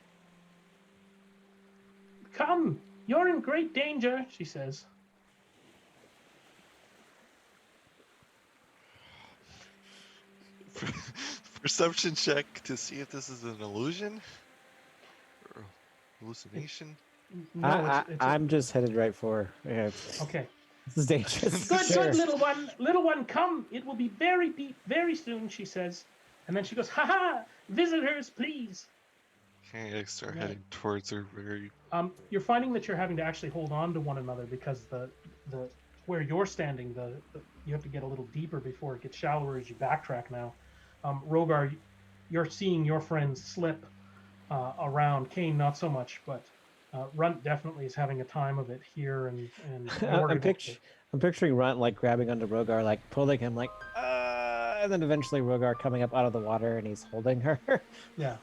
Come, you're in great danger, she says. Perception check to see if this is an illusion or hallucination. No, I'm just headed right for. Yeah, okay. this is dangerous. Good, Sure. good, little one, come. It will be very deep, very soon, she says. And then she goes, ha ha, visitors, please. Okay, I start Right. heading towards her very. You're finding that you're having to actually hold on to one another because the where you're standing, you have to get a little deeper before it gets shallower as you backtrack now. Rogar, you're seeing your friends slip around. Kane, not so much, but Runt definitely is having a time of it here, and you're able to- I'm picturing Runt like grabbing onto Rogar, like pulling him, like, and then eventually Rogar coming up out of the water and he's holding her. Yeah,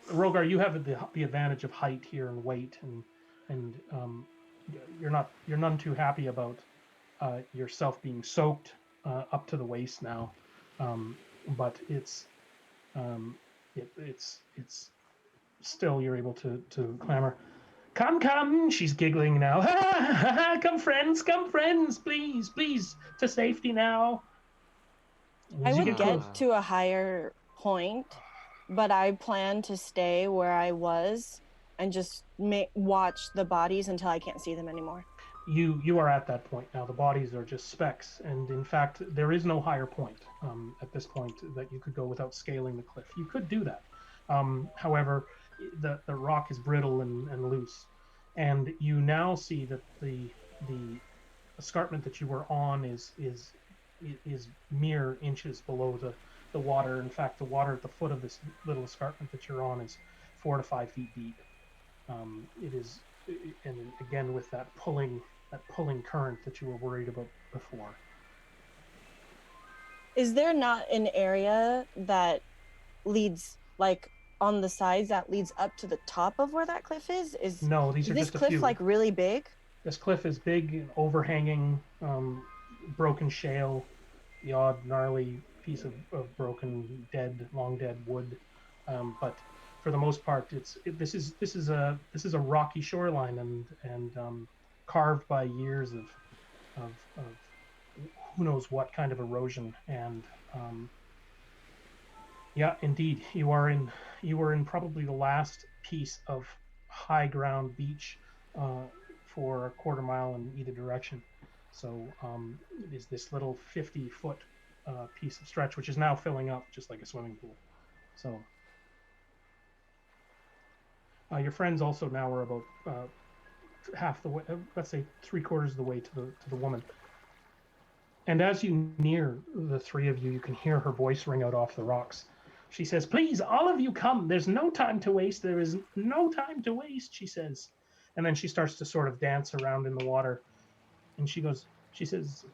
Rogar, you have the advantage of height here and weight, and you're none too happy about yourself being soaked up to the waist now, but it's still you're able to clamor. Come, she's giggling now. Come friends, please, to safety now. I As you would get get close- to a higher point, but I plan to stay where I was and just watch the bodies until I can't see them anymore. You are at that point now. The bodies are just specks, and in fact, there is no higher point at this point that you could go without scaling the cliff. You could do that. However, the rock is brittle and loose, and you now see that the escarpment that you were on is mere inches below the water. In fact, the water at the foot of this little escarpment that you're on is 4 to 5 feet deep. It is, and again with that pulling current that you were worried about before. Is there not an area that leads, like, on the sides that leads up to the top of where that cliff is? No, these Is are this just a cliff few. like really big? This cliff is big, overhanging, broken shale, the odd gnarly piece of broken, long dead wood, but for the most part, this is a rocky shoreline and carved by years of who knows what kind of erosion. And yeah, indeed, you were in probably the last piece of high ground beach for a quarter mile in either direction. So it is this little 50-foot piece of stretch, which is now filling up just like a swimming pool. So your friends also now are about half the way, let's say 3/4 of the way to the woman. And as you near the three of you, you can hear her voice ring out off the rocks. She says, "Please, all of you come. There's no time to waste. There is no time to waste," she says. And then she starts to sort of dance around in the water. And she goes, She says,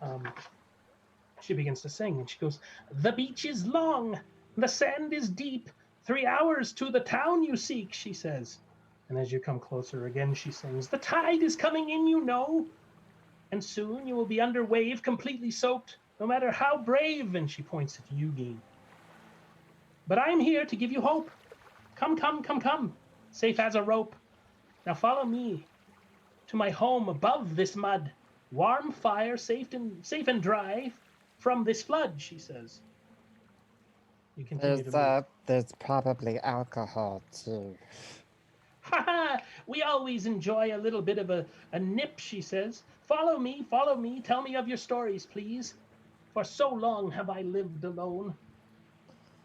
she begins to sing, and she goes, "The beach is long, the sand is deep. 3 hours to the town you seek," she says. And as you come closer again, she sings, "The tide is coming in, you know, and soon you will be under wave, completely soaked, no matter how brave." And she points at Eugene. "But I am here to give you hope. Come, come, come, come, safe as a rope. Now follow me to my home above this mud. Warm fire, safe and dry from this flood," she says. You continue to move. There's probably alcohol too. "Ha ha! We always enjoy a little bit of a nip," she says. Follow me, tell me of your stories, please. For so long have I lived alone.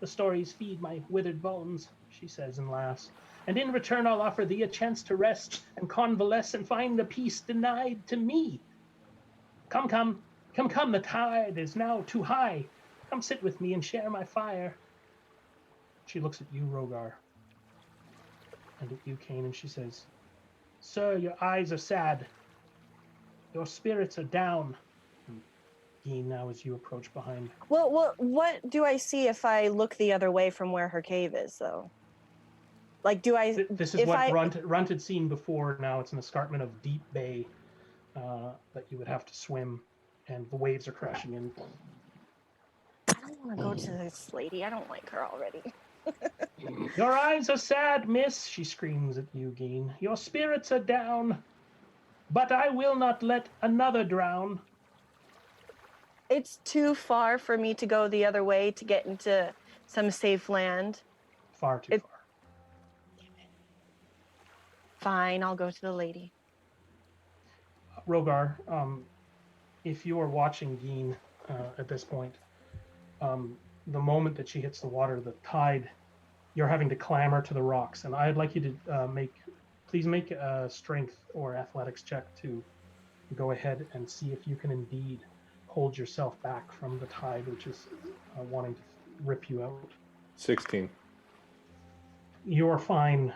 The stories feed my withered bones," she says and laughs. "And in return I'll offer thee a chance to rest and convalesce and find the peace denied to me. Come, come, come, come, the tide is now too high. Come sit with me and share my fire." She looks at you, Rogar, and at you, Kane, and she says, "Sir, your eyes are sad. Your spirits are down." And Geen, now as you approach behind. Well, what do I see if I look the other way from where her cave is, though? Like, do I? This is if what I- Runt had seen before. Now it's an escarpment of deep bay that you would have to swim, and the waves are crashing in. I don't want to go to this lady. I don't like her already. "Your eyes are sad, miss," she screams at you, Geen. "Your spirits are down, but I will not let another drown." It's too far for me to go the other way to get into some safe land. Far too far. Fine, I'll go to the lady. Rogar, if you are watching Geen at this point, the moment that she hits the water, the tide, you're having to clamber to the rocks. And I'd like you to please make a strength or athletics check to go ahead and see if you can indeed hold yourself back from the tide, which is wanting to rip you out. 16. You're fine,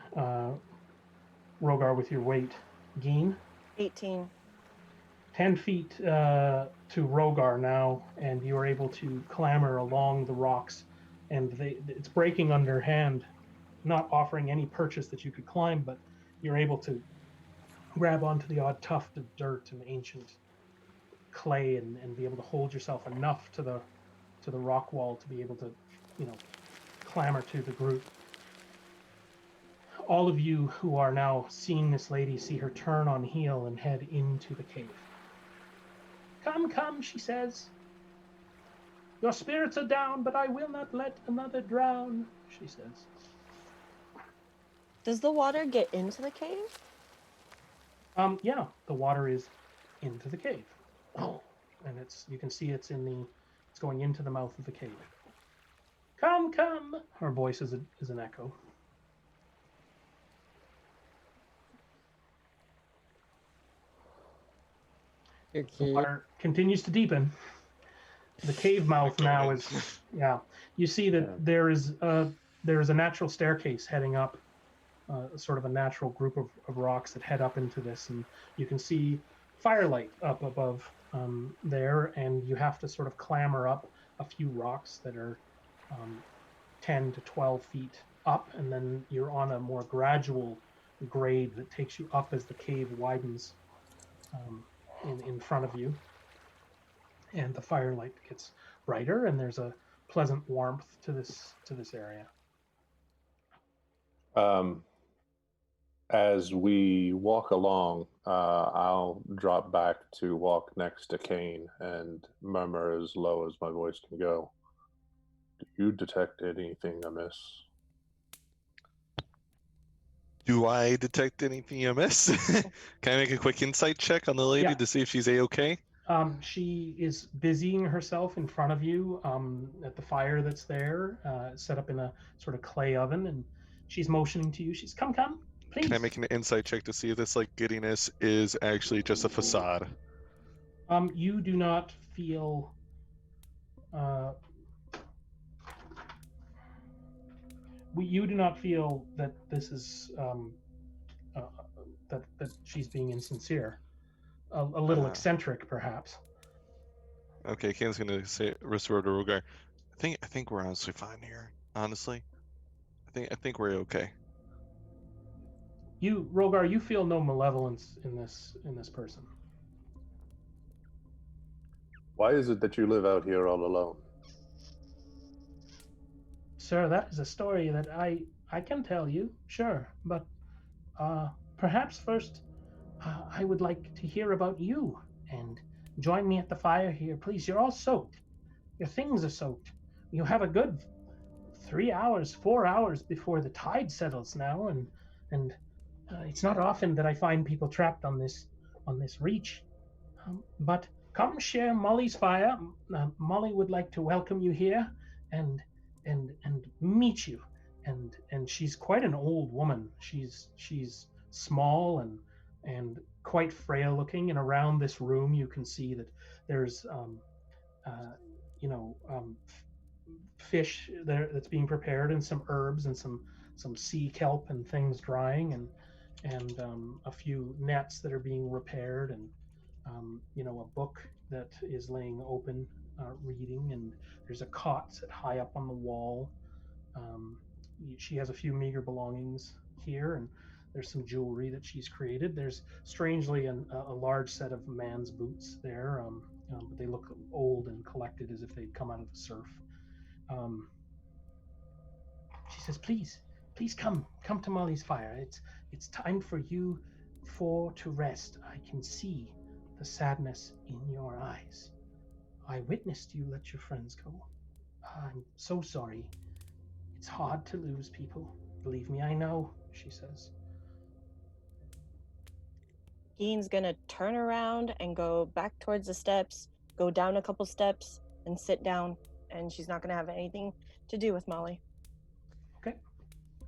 Rogar, with your weight. Geen? 18. 10 feet to Rogar now, and you are able to clamber along the rocks, and it's breaking underhand, not offering any purchase that you could climb, but you're able to grab onto the odd tuft of dirt and ancient clay and be able to hold yourself enough to the rock wall to be able to, clamber to the group. All of you who are now seeing this lady see her turn on heel and head into the cave. "Come, come," she says. "Your spirits are down, but I will not let another drown," she says. Does the water get into the cave? Yeah, the water is into the cave. And you can see it's going into the mouth of the cave. "Come, come," her voice is an echo. The water continues to deepen. The cave mouth now is, you see that there is a natural staircase heading up, sort of a natural group of rocks that head up into this, and you can see firelight up above there, and you have to sort of clamber up a few rocks that are 10 to 12 feet up, and then you're on a more gradual grade that takes you up as the cave widens in front of you. And the firelight gets brighter, and there's a pleasant warmth to this area. As we walk along, I'll drop back to walk next to Kane and murmur as low as my voice can go. "Do you detect anything amiss?" Do I detect anything amiss? Can I make a quick insight check on the lady Yeah. to see if she's a-okay? She is busying herself in front of you at the fire that's there, set up in a sort of clay oven, and she's motioning to you. She's, come, please. Can I make an insight check to see if this giddiness is actually just a facade? You do not feel you do not feel that this is that she's being insincere. A little eccentric, perhaps, Okay, Kane's gonna say restore to Rogar. I think we're honestly fine here. Honestly, I think we're okay. You, Rogar, you feel no malevolence in this person. Why is it that you live out here all alone? Sir, that is a story that I can tell you, sure, but perhaps first I would like to hear about you and join me at the fire here, please. You're all soaked. Your things are soaked. You have a good 3 hours, 4 hours before the tide settles now, and it's not often that I find people trapped on this reach. But come share Molly's fire. Molly would like to welcome you here and and meet you. And she's quite an old woman. She's small and quite frail looking. And around this room, you can see that there's you know fish there that's being prepared and some herbs and some sea kelp and things drying and a few nets that are being repaired and a book that is laying open, reading, and there's a cot set high up on the wall. Um, she has a few meager belongings here, and there's some jewelry that she's created. There's strangely a large set of man's boots there, but they look old and collected as if they'd come out of the surf. She says, please come to Molly's fire. It's time for you to rest. I can see the sadness in your eyes. I witnessed you let your friends go. I'm so sorry. It's hard to lose people. Believe me, I know, she says. Keen's gonna turn around and go back towards the steps, go down a couple steps, and sit down. And she's not gonna have anything to do with Molly. Okay.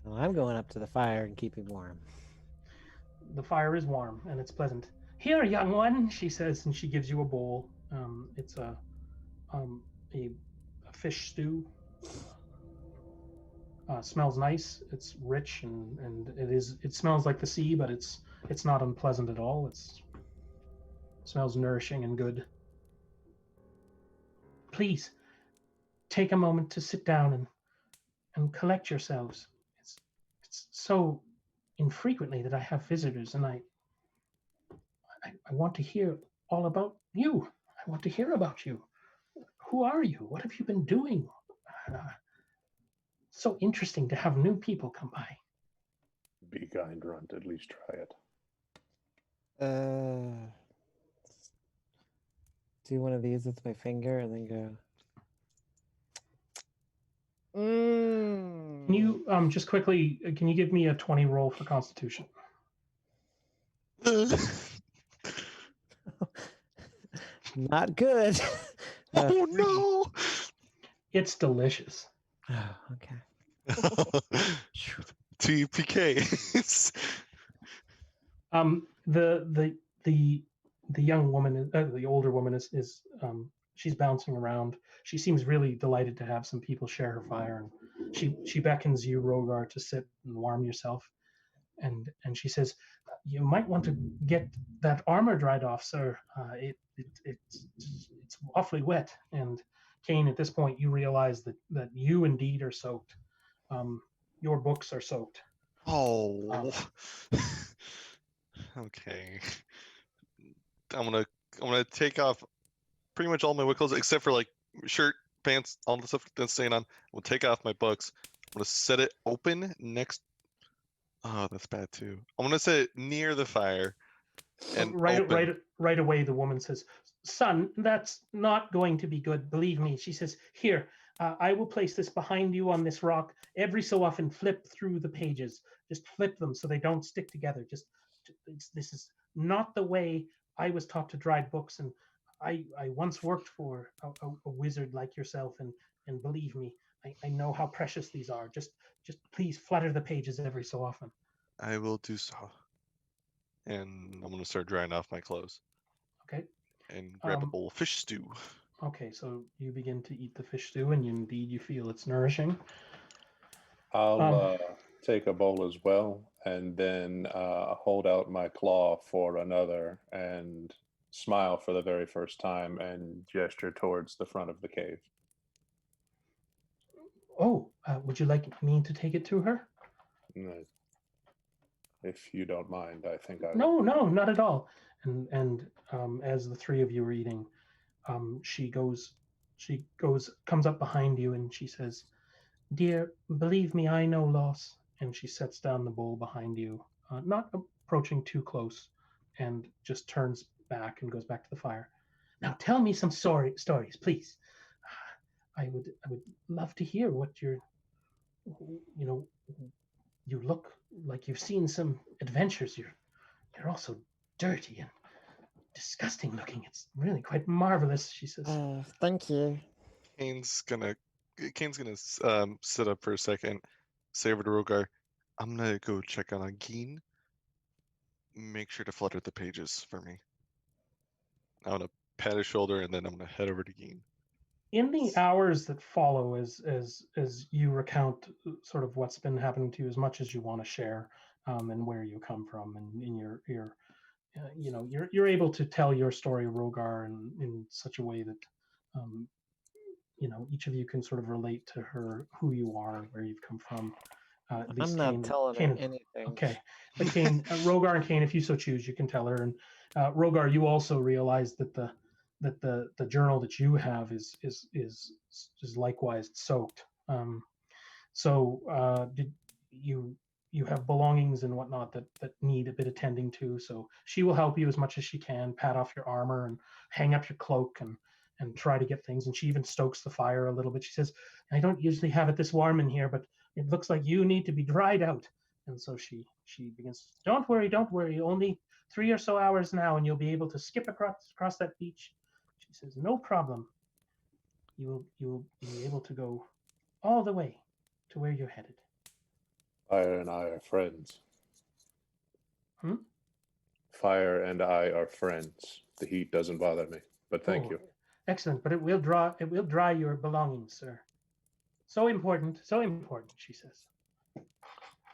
Well, I'm going up to the fire and keeping warm. The fire is warm and it's pleasant. Here, young one, she says, and she gives you a bowl. It's a fish stew. Smells nice. It's rich and it smells like the sea, but it's not unpleasant at all. It smells nourishing and good. Please take a moment to sit down and collect yourselves. It's so infrequently that I have visitors, and I want to hear all about you. I want to hear about you. Who are you? What have you been doing? So interesting to have new people come by. Be kind, Runt. At least try it. Do one of these with my finger and then go. Can you just quickly? Can you give me a 20 roll for Constitution? Not good. Oh no! It's delicious. Oh, okay. TPK. The young woman, the older woman is she's bouncing around. She seems really delighted to have some people share her fire, and she beckons you, Rogar, to sit and warm yourself, and she says, "You might want to get that armor dried off, sir. It's awfully wet." And Kane, at this point, you realize that you indeed are soaked. Your books are soaked. Oh. Okay. I'm gonna take off pretty much all my wickles except for like shirt, pants, all the stuff that's staying on. We'll take off my books. I'm gonna set it open next. Oh, that's bad too. I'm gonna set it near the fire. And right away, the woman says, "Son, that's not going to be good. Believe me." She says, "Here, I will place this behind you on this rock. Every so often, flip through the pages. Just flip them so they don't stick together. This is not the way I was taught to dry books, and I once worked for a wizard like yourself, and believe me, I know how precious these are. Just please flutter the pages every so often." I will do so. And I'm gonna start drying off my clothes. Okay. And grab a bowl of fish stew. Okay, so you begin to eat the fish stew, and you feel it's nourishing. I'll take a bowl as well, and then hold out my claw for another and smile for the very first time and gesture towards the front of the cave. Oh, would you like me to take it to her? Mm, If you don't mind, I think I No, no, not at all. And as the three of you are eating, she comes up behind you and she says, "Dear, believe me, I know loss." And she sets down the bowl behind you, not approaching too close, and just turns back and goes back to the fire. Now, tell me some stories, please. I would love to hear what you know, you look like you've seen some adventures. You're also dirty and disgusting looking. It's really quite marvelous, she says. Thank you. Kane's gonna sit up for a second, say over to Rogar, I'm gonna go check on Geen. Make sure to flutter the pages for me. I'm gonna pat his shoulder and then I'm gonna head over to Geen. In the hours that follow, as you recount sort of what's been happening to you, as much as you want to share, and where you come from, and in your you're able to tell your story, Rogar, in such a way that each of you can sort of relate to her, who you are, where you've come from. At least I'm not Kane, telling her Kane, anything. okay, but Kane, Rogar, and Kane, if you so choose, you can tell her. And Rogar, you also realize that the journal that you have is likewise soaked. Did you have belongings and whatnot that need a bit of tending to? So she will help you as much as she can, pat off your armor and hang up your cloak and try to get things. And she even stokes the fire a little bit. She says, "I don't usually have it this warm in here, but it looks like you need to be dried out." And so she begins, don't worry, only 3 or so hours now and you'll be able to skip across that beach. She says, "No problem. You will be able to go all the way to where you're headed." Fire and I are friends. Hmm? Fire and I are friends. The heat doesn't bother me, but thank Oh, you. excellent, but it will dry your belongings, sir. So important, she says.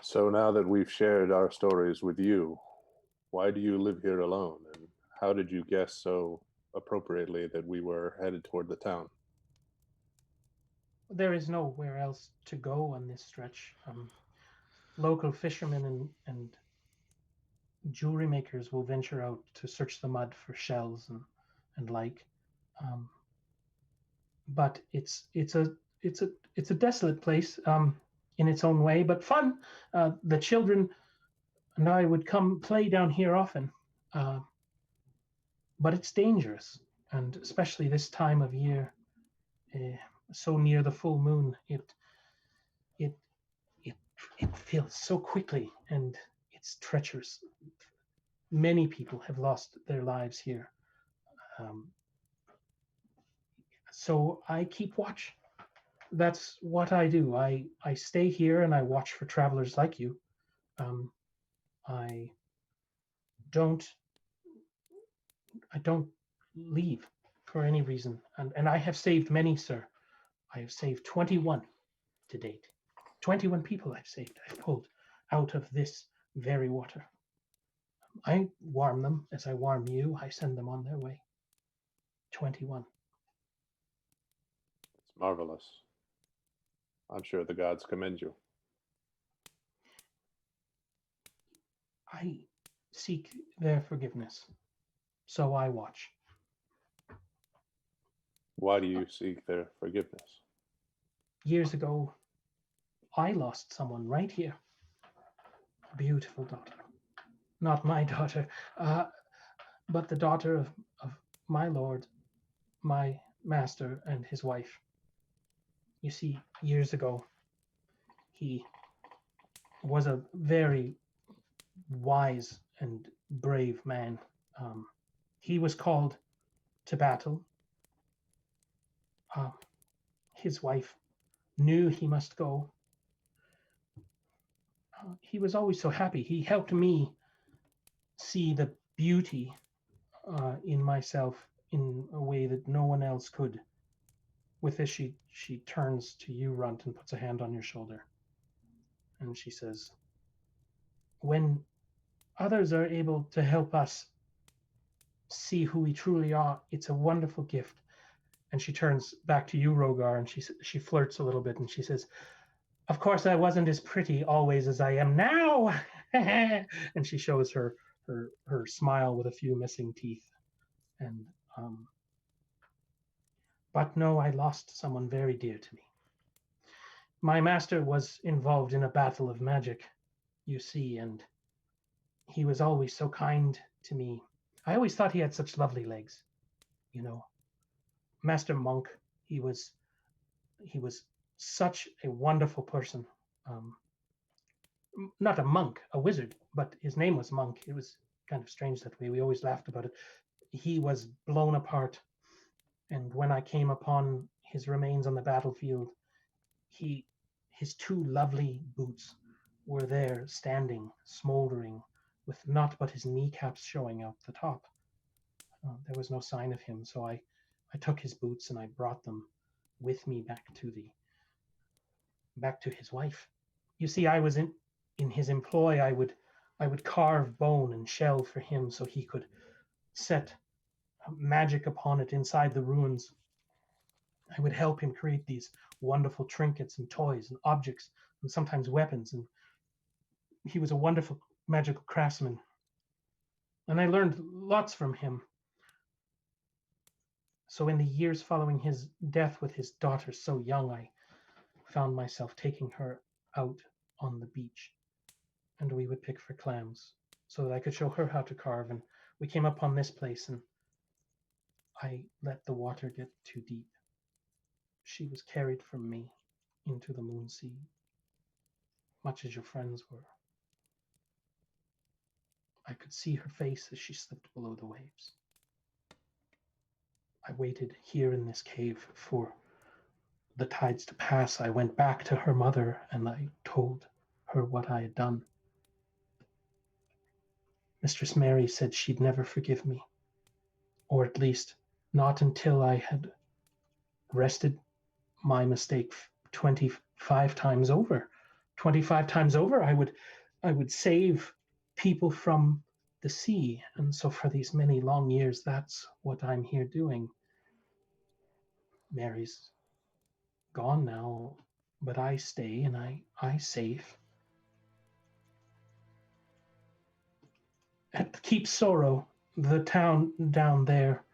So now that we've shared our stories with you, why do you live here alone? And how did you guess so appropriately that we were headed toward the town? There is nowhere else to go on this stretch. Local fishermen and jewelry makers will venture out to search the mud for shells and like, but it's a desolate place in its own way, but fun. The children and I would come play down here often, but it's dangerous, and especially this time of year, so near the full moon, it it fills so quickly, and it's treacherous. Many people have lost their lives here. So I keep watch. That's what I do. I stay here and I watch for travelers like you. I don't leave for any reason, and I have saved many, sir. I have saved 21 to date. 21 people I've saved. I've pulled out of this very water. I warm them as I warm you. I send them on their way. 21. It's marvelous. I'm sure the gods commend you. I seek their forgiveness, so I watch. Why do you seek their forgiveness? Years ago, I lost someone right here. A beautiful daughter. Not my daughter, but the daughter of my lord, my master, and his wife. You see, years ago, he was a very wise and brave man. He was called to battle. His wife knew he must go. He was always so happy. He helped me see the beauty in myself in a way that no one else could. With this, she turns to you, Runt, and puts a hand on your shoulder. And she says, "When others are able to help us see who we truly are, it's a wonderful gift. And she turns back to you, Rogar, and she flirts a little bit, and she says, "Of course, I wasn't as pretty always as I am now." And she shows her smile with a few missing teeth. And but no, I lost someone very dear to me. My master was involved in a battle of magic, you see, and he was always so kind to me. I always thought he had such lovely legs, you know. Master Monk, he was such a wonderful person. Um, Not a monk, a wizard, but his name was Monk. It was kind of strange that way. We always laughed about it. He was blown apart, and when I came upon his remains on the battlefield, his two lovely boots were there, standing, smoldering, with naught but his kneecaps showing out the top. There was no sign of him, so I took his boots and I brought them with me back to his wife. You see, I was in his employ. I would carve bone and shell for him so he could set magic upon it inside the ruins. I would help him create these wonderful trinkets and toys and objects and sometimes weapons. And he was a wonderful magical craftsman. And I learned lots from him. So in the years following his death with his daughter so young, I found myself taking her out on the beach, and we would pick for clams so that I could show her how to carve. And we came upon this place, and I let the water get too deep. She was carried from me into the moon sea, much as your friends were. I could see her face as she slipped below the waves. I waited here in this cave for the tides to pass. I went back to her mother and I told her what I had done. Mistress Mary said she'd never forgive me, or at least not until I had wrested my mistake 25 times over. 25 times over, I would save people from the sea. And so for these many long years, that's what I'm here doing. Mary's gone now, but I stay and I save. At Keep Sorrow, the town down there,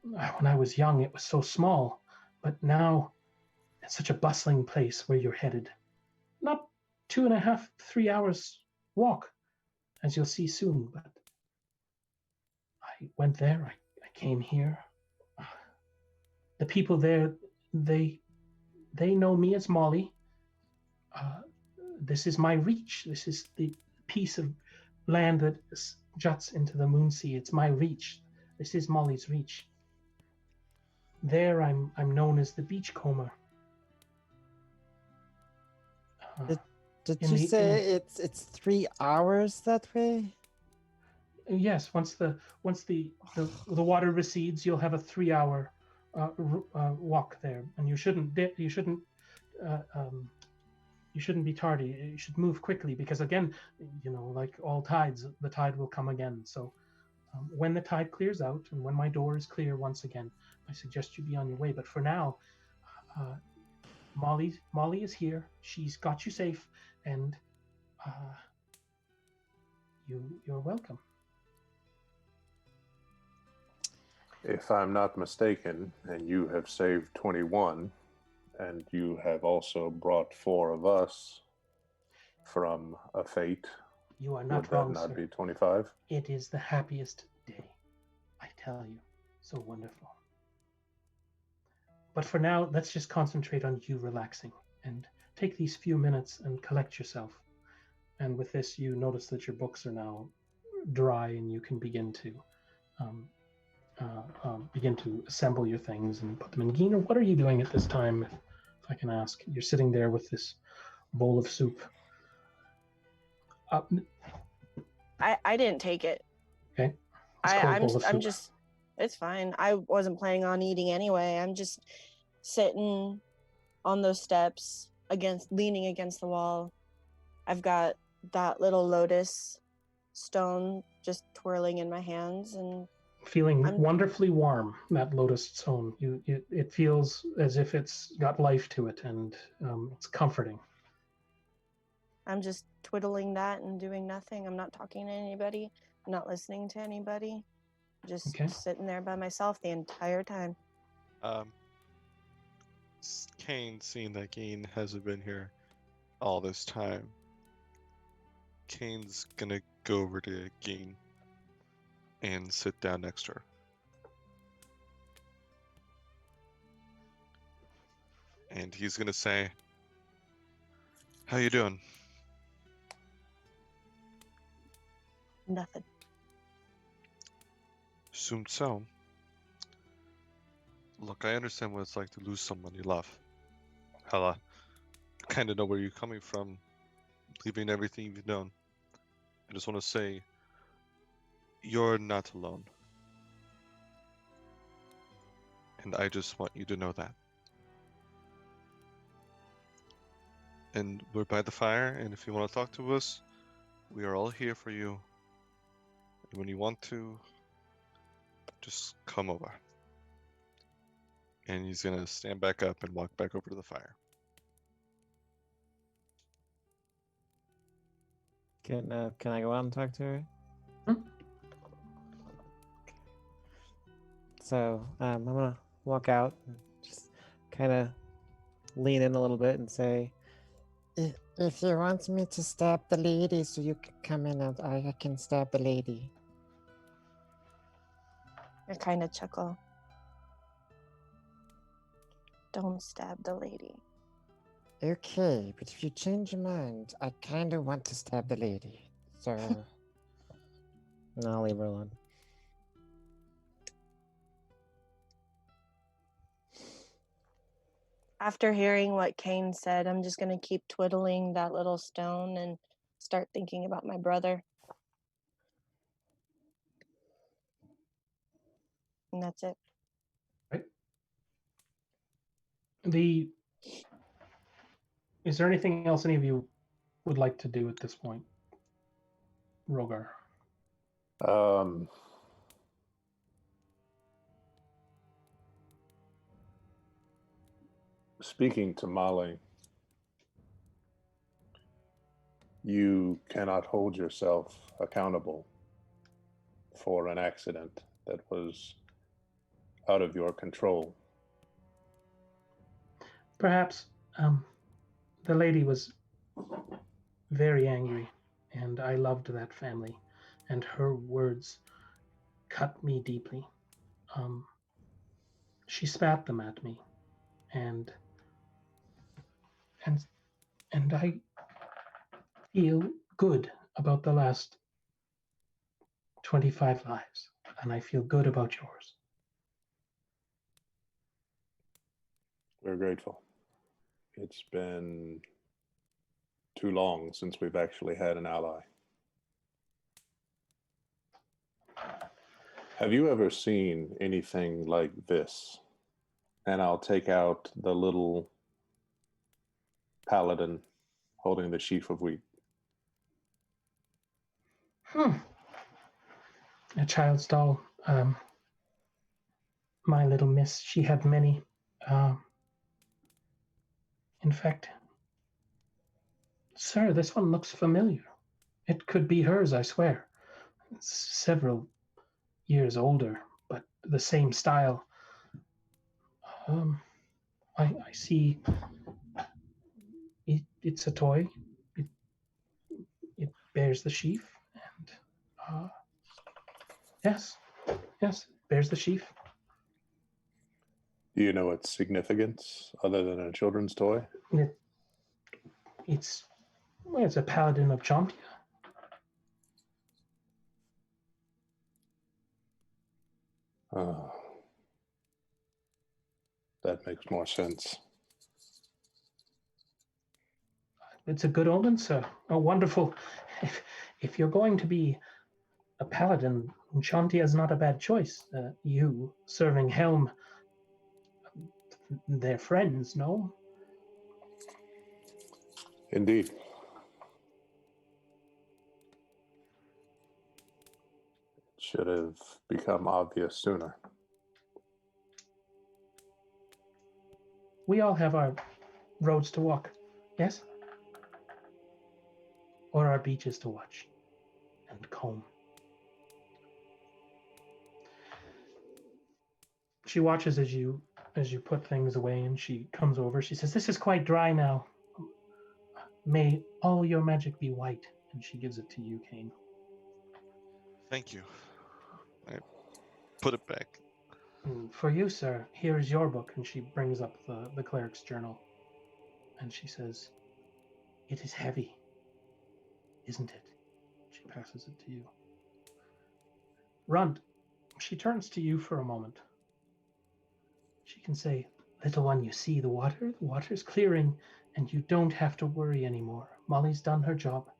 when I was young, it was so small, but now it's such a bustling place where you're headed. Not 2.5, 3 hours walk, as you'll see soon, but I went there, I came here. The people there, they know me as Molly. This is my reach. This is the piece of land that juts into the moon sea. It's my reach. This is Molly's reach. There, I'm known as the Beachcomber. Did you say it's 3 hours that way? Yes. Once the water recedes, you'll have a 3-hour walk there, and you shouldn't be tardy. You should move quickly because, again, like all tides, the tide will come again. So when the tide clears out and when my door is clear once again, I suggest you be on your way. But for now, Molly is here. She's got you safe, and you're welcome. If I'm not mistaken, and you have saved 21, and you have also brought 4 of us from a fate, You are not would wrong, that not sir. be 25? It is the happiest day, I tell you. So wonderful. But for now, let's just concentrate on you relaxing and take these few minutes and collect yourself. And with this, you notice that your books are now dry and you can begin to assemble your things and put them in. Gina, what are you doing at this time, if I can ask? You're sitting there with this bowl of soup. I didn't take it. Okay. It's cold bowl of I'm soup. just, it's fine. I wasn't planning on eating anyway. I'm just sitting on those steps leaning against the wall. I've got that little lotus stone just twirling in my hands, and feeling I'm- wonderfully warm. That lotus stone, it feels as if it's got life to it, and it's comforting. I'm just twiddling that and doing nothing. I'm not talking to anybody. I'm not listening to anybody. Just Okay. sitting there by myself the entire time. Kane, seeing that Gain hasn't been here all this time, Kane's gonna go over to Gain and sit down next to her. And he's gonna say, "How you doing?" Nothing. Assumed so. Look, I understand what it's like to lose someone you love. Hell, I kind of know where you're coming from, leaving everything you've known. I just want to say, you're not alone. And I just want you to know that. And we're by the fire, and if you want to talk to us, we are all here for you. And when you want to, just come over. And he's gonna stand back up and walk back over to the fire. Can I go out and talk to her? Hmm? So I'm gonna walk out and just kind of lean in a little bit and say, if you want me to stab the lady, so you can come in and I can stab the lady. I kind of chuckle. Don't stab the lady. Okay, but if you change your mind, I kind of want to stab the lady. So, no, I'll leave her alone. After hearing what Kane said, I'm just going to keep twiddling that little stone and start thinking about my brother. And that's it. Is there anything else any of you would like to do at this point? Rogar. Speaking to Molly, you cannot hold yourself accountable for an accident that was out of your control. Perhaps the lady was very angry, and I loved that family, and her words cut me deeply. She spat them at me, and I feel good about the last 25 lives, and I feel good about yours. We're grateful. It's been too long since we've actually had an ally. Have you ever seen anything like this? And I'll take out the little paladin holding the sheaf of wheat. A child's doll. My little miss, she had many. In fact, sir, this one looks familiar. It could be hers, I swear. It's several years older, but the same style. I see. It's a toy. It bears the sheaf, and yes, it bears the sheaf. Do you know its significance other than a children's toy? It's a paladin of Champia. Oh, that makes more sense. It's a good omen, sir. A wonderful. If you're going to be a paladin, Champia is not a bad choice. You serving Helm, they're friends, no? Indeed. should have become obvious sooner. We all have our roads to walk, yes? Or our beaches to watch and comb. She watches as you put things away, and she comes over. She says, "This is quite dry now. May all your magic be white." And she gives it to you, Kane. Thank you. I put it back. And for you, sir, here is your book. And she brings up the cleric's journal. And she says, "It is heavy, isn't it?" She passes it to you. Runt, she turns to you for a moment. She can say, "Little one, you see the water? The water's clearing, and you don't have to worry anymore. Molly's done her job.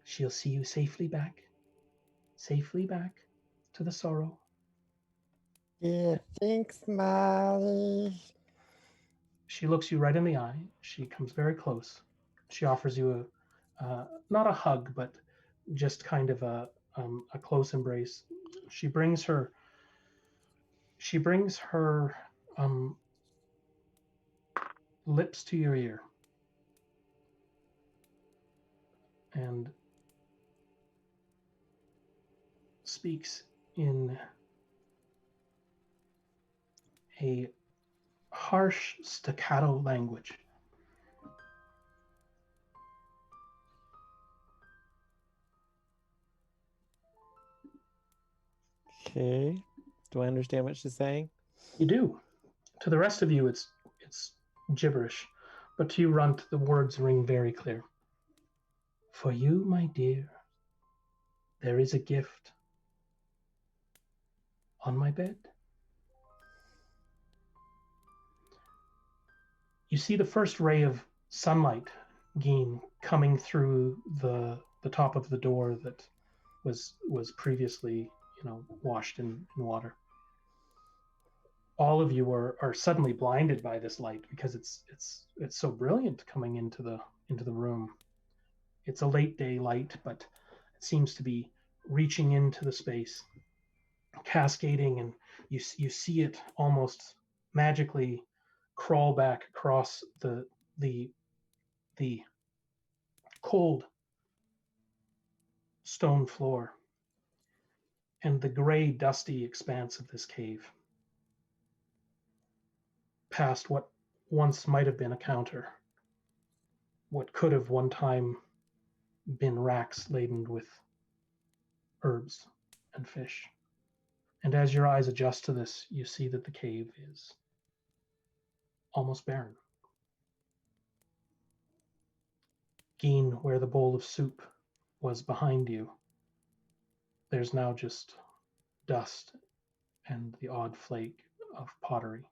She'll see you safely back to the sorrow." Yeah, thanks, Molly. She looks you right in the eye. She comes very close. She offers you not a hug, but just kind of a close embrace. She brings her lips to your ear and speaks in a harsh staccato language. Okay. Do I understand what she's saying? You do. To the rest of you, it's gibberish, but to you, Runt, the words ring very clear. "For you, my dear, there is a gift on my bed." You see the first ray of sunlight, Geen, coming through the top of the door that was previously, washed in water. All of you are suddenly blinded by this light because it's so brilliant coming into the room. It's a late day light, but it seems to be reaching into the space, cascading, and you see it almost magically crawl back across the cold stone floor and the gray, dusty expanse of this cave, past what once might have been a counter, what could have one time been racks laden with herbs and fish. And as your eyes adjust to this, you see that the cave is almost barren. Geen, where the bowl of soup was behind you, there's now just dust and the odd flake of pottery.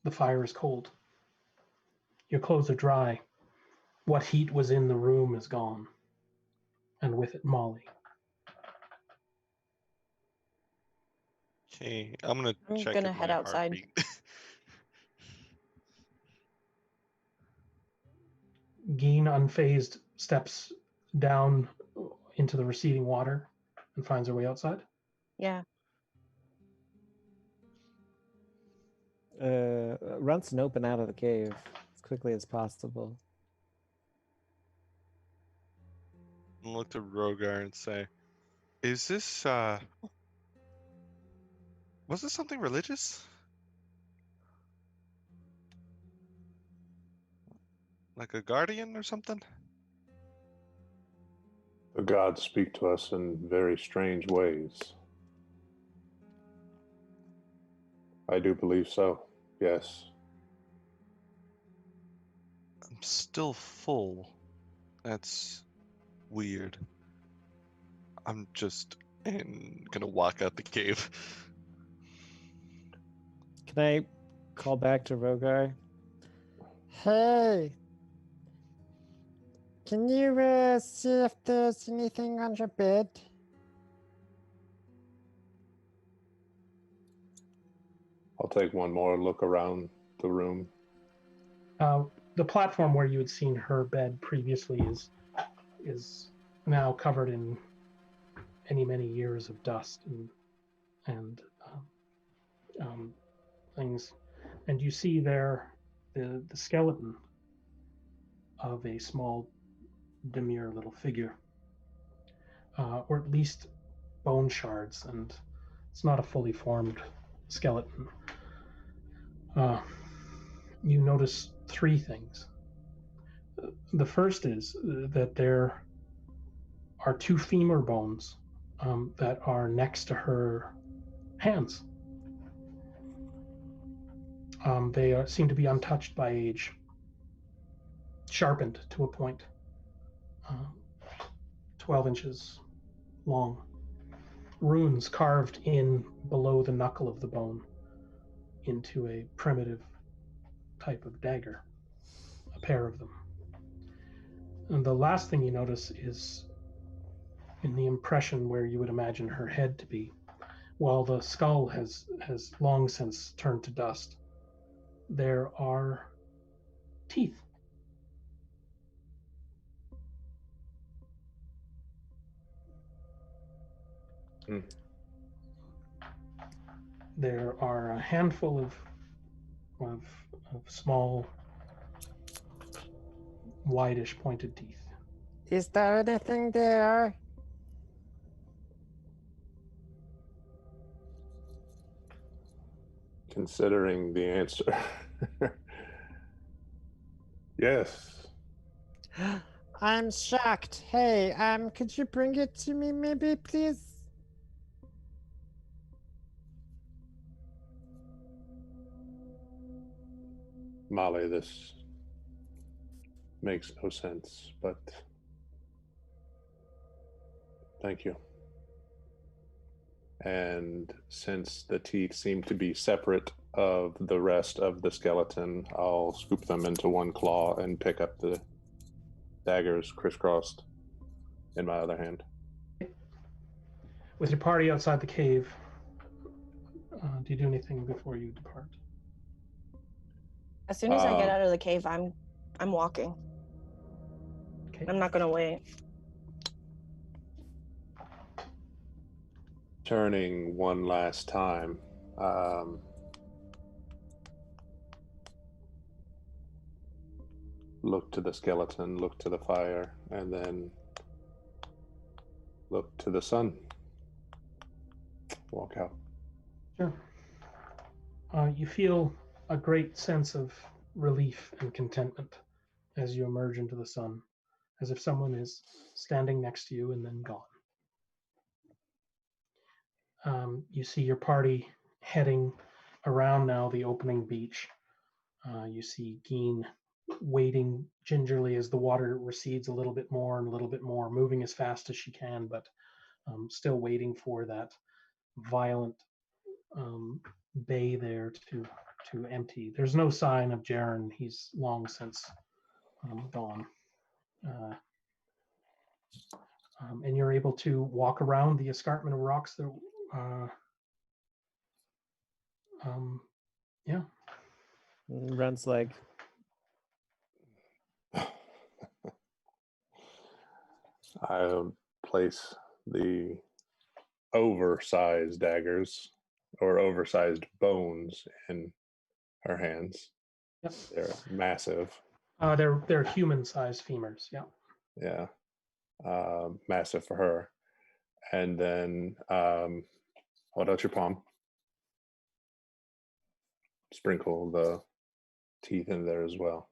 The fire is cold. Your clothes are dry. What heat was in the room is gone. And with it, Molly. Okay, I'm gonna I'm check gonna if head my outside. heartbeat. Geen, unfazed, steps down into the receding water and finds her way outside. Yeah. Runt's open out of the cave as quickly as possible. And look to Rogar and say, "Is this was this something religious? Like a guardian or something?" The gods speak to us in very strange ways. I do believe so, yes. I'm still full. That's weird. I'm just gonna walk out the cave. Can I call back to Rogar? Hey, can you see if there's anything on your bed? I'll take one more look around the room. The platform where you had seen her bed previously is now covered in many years of dust and things. And you see there the skeleton of a small, demure little figure, or at least bone shards, and it's not a fully formed skeleton. You notice three things. The first is that there are two femur bones that are next to her hands. They seem to be untouched by age, sharpened to a point, 12 inches long. Runes carved in below the knuckle of the bone into a primitive type of dagger, a pair of them. And the last thing you notice is in the impression where you would imagine her head to be. While the skull has long since turned to dust, there are teeth. Hmm. There are a handful of small, whitish pointed teeth. Is there anything there? Considering the answer. Yes. I'm shocked. Hey, could you bring it to me maybe, please? Molly, this makes no sense, but thank you. And since the teeth seem to be separate of the rest of the skeleton, I'll scoop them into one claw and pick up the daggers crisscrossed in my other hand. With your party outside the cave, do you do anything before you depart? As soon as I get out of the cave, I'm walking. Okay. I'm not gonna wait. Turning one last time, look to the skeleton, look to the fire, and then look to the sun. Walk out. Sure. You feel a great sense of relief and contentment as you emerge into the sun, as if someone is standing next to you and then gone. You see your party heading around now the opening beach. You see Geen waiting gingerly as the water recedes a little bit more and a little bit more, moving as fast as she can, but still waiting for that violent bay there to empty. There's no sign of Jaren. He's long since gone. And you're able to walk around the escarpment of rocks that yeah. Runs like, I'll place the oversized daggers or oversized bones in her hands. Yep. They're massive. They're human-sized femurs. Yeah. Yeah. Massive for her. And then hold out your palm. Sprinkle the teeth in there as well.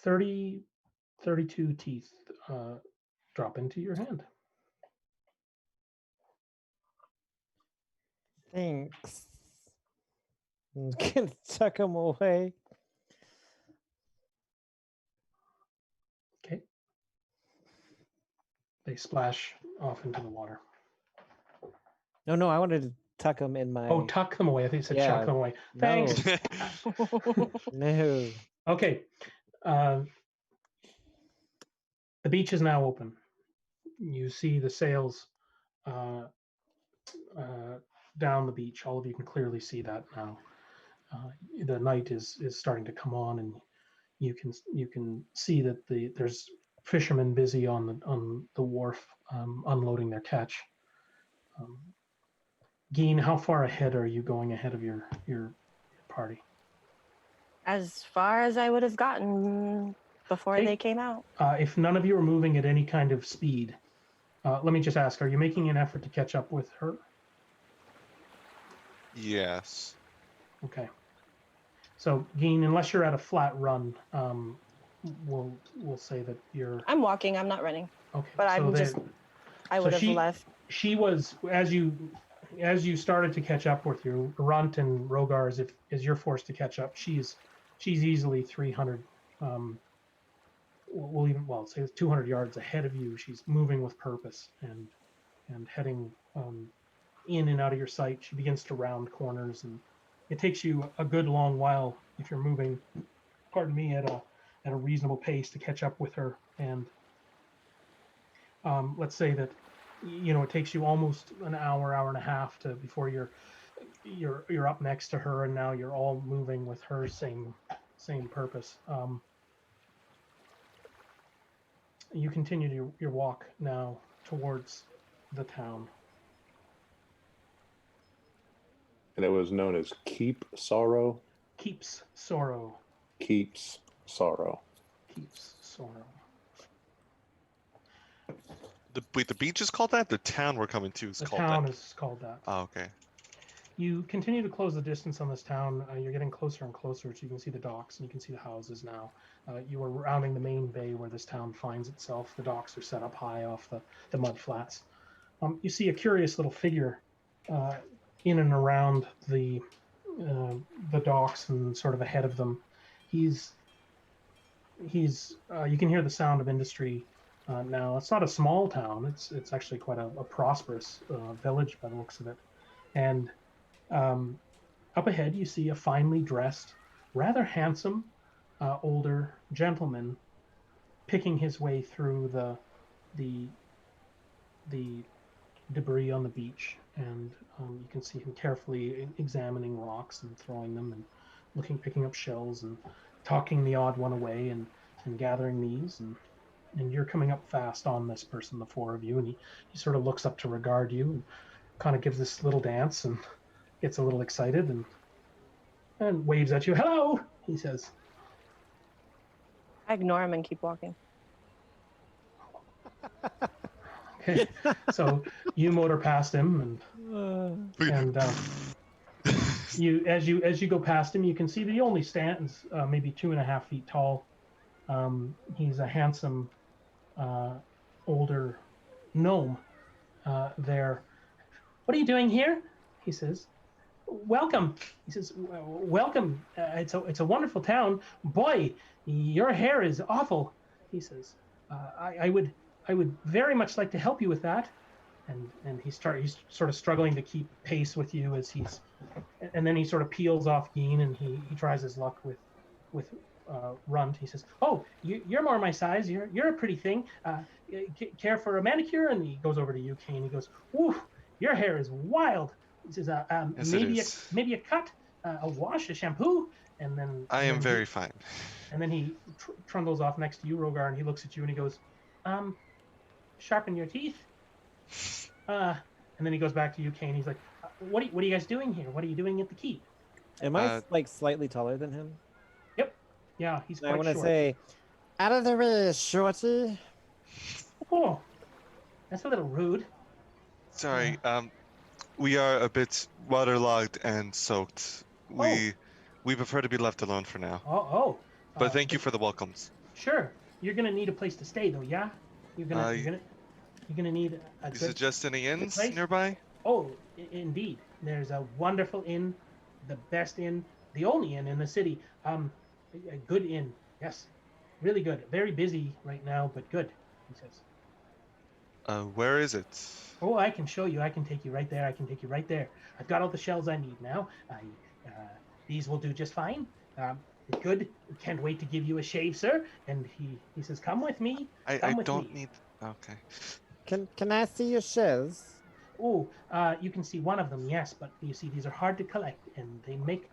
32 teeth drop into your hand. Thanks. I'm gonna tuck them away. Okay. They splash off into the water. No, I wanted to tuck them in my. Oh, tuck them away. I think you said Yeah, chuck them away. no. Thanks. No. Okay. The beach is now open. You see the sails down the beach. All of you can clearly see that now. The night is starting to come on, and you can see that there's fishermen busy on the wharf unloading their catch. Geen, how far ahead are you going ahead of your party? As far as I would have gotten before Okay. they came out. If none of you are moving at any kind of speed, let me just ask: are you making an effort to catch up with her? Yes. Okay. So, Geen, unless you're at a flat run, we'll say that you're I'm walking. I'm not running. okay. But so I'm just. I so would have she- left. She was as you started to catch up with you, Runt and Rogar, as you're forced to catch up. She's easily 300. Well, say it's 200 yards ahead of you. She's moving with purpose and heading in and out of your sight. She begins to round corners, and it takes you a good long while if you're moving. Pardon me, at a reasonable pace to catch up with her. And let's say that it takes you almost an hour and a half before you're up next to her, and now you're all moving with her same purpose. You continue your walk now towards the town. And it was known as Keep Sorrow. Keeps sorrow. Keeps Sorrow. Keeps sorrow. The beach is called that? The town we're coming to is The called town that? is called that. Oh, okay. You continue to close the distance on this town. You're getting closer and closer, so you can see the docks and you can see the houses now. You are rounding the main bay where this town finds itself. The docks are set up high off the mud flats. You see a curious little figure in and around the docks and sort of ahead of them. He's you can hear the sound of industry now. It's not a small town. It's actually quite a prosperous village by the looks of it. And up ahead, you see a finely dressed, rather handsome, older gentleman picking his way through the debris on the beach, and you can see him carefully examining rocks and throwing them, and picking up shells and talking the odd one away, and gathering these, and you're coming up fast on this person, the four of you, and he sort of looks up to regard you and kind of gives this little dance and gets a little excited and waves at you. Hello, he says. I ignore him and keep walking. Okay, so you motor past him, and as you go past him, you can see that he only stands maybe 2.5 feet tall. He's a handsome older gnome there. What are you doing here? He says. Welcome. He says, welcome. It's a wonderful town. Boy, your hair is awful. He says, I would very much like to help you with that. And he's sort of struggling to keep pace with you and then he sort of peels off Geen, and he tries his luck with Runt. He says, "Oh, you're more my size. You're a pretty thing. Care for a manicure?" And he goes over to UK and he goes, "Ooh, your hair is wild." He says, Yes, maybe a cut, a wash, a shampoo." And then I am very fine. And then he trundles off next to you, Rogar, and he looks at you and he goes, "Sharpen your teeth." And then he goes back to UK and he's like, what are you guys doing here? What are you doing at the keep?" Am I like slightly taller than him? Yep. Yeah, he's And quite I want to short. say, Out of the way, shorty. Oh, that's a little rude. Sorry, we are a bit waterlogged and soaked. We prefer to be left alone for now. But But thank you for the welcomes. Sure. You're gonna need a place to stay, though. Yeah. You're gonna need a You good. suggest any inns place? nearby? Oh, indeed. There's a wonderful inn, the best inn, the only inn in the city. A good inn. Yes, really good. Very busy right now, but good. He says. Where is it? Oh, I can show you. I can take you right there. I've got all the shells I need now. These will do just fine. Good. Can't wait to give you a shave, sir. And he says, "Come with me." I Come with don't me. need. Okay. Can I see your shells? Oh, you can see one of them, yes, but you see these are hard to collect, and they make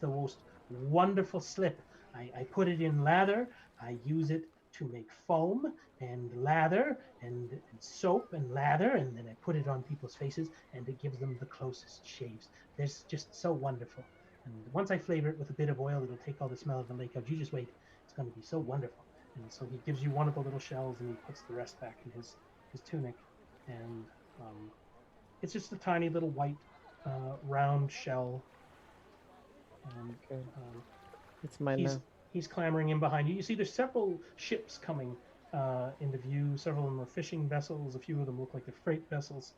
the most wonderful slip. I put it in lather. I use it to make foam and lather and soap and lather, and then I put it on people's faces, and it gives them the closest shaves. There's just so wonderful. And once I flavor it with a bit of oil, it'll take all the smell of the lake out. You just wait. It's going to be so wonderful. And so he gives you one of the little shells, and he puts the rest back in his tunic. And it's just a tiny little white round shell. And Okay. It's mine he's now. he's clambering in behind you. You see there's several ships coming into view. Several of them are fishing vessels. A few of them look like they're freight vessels.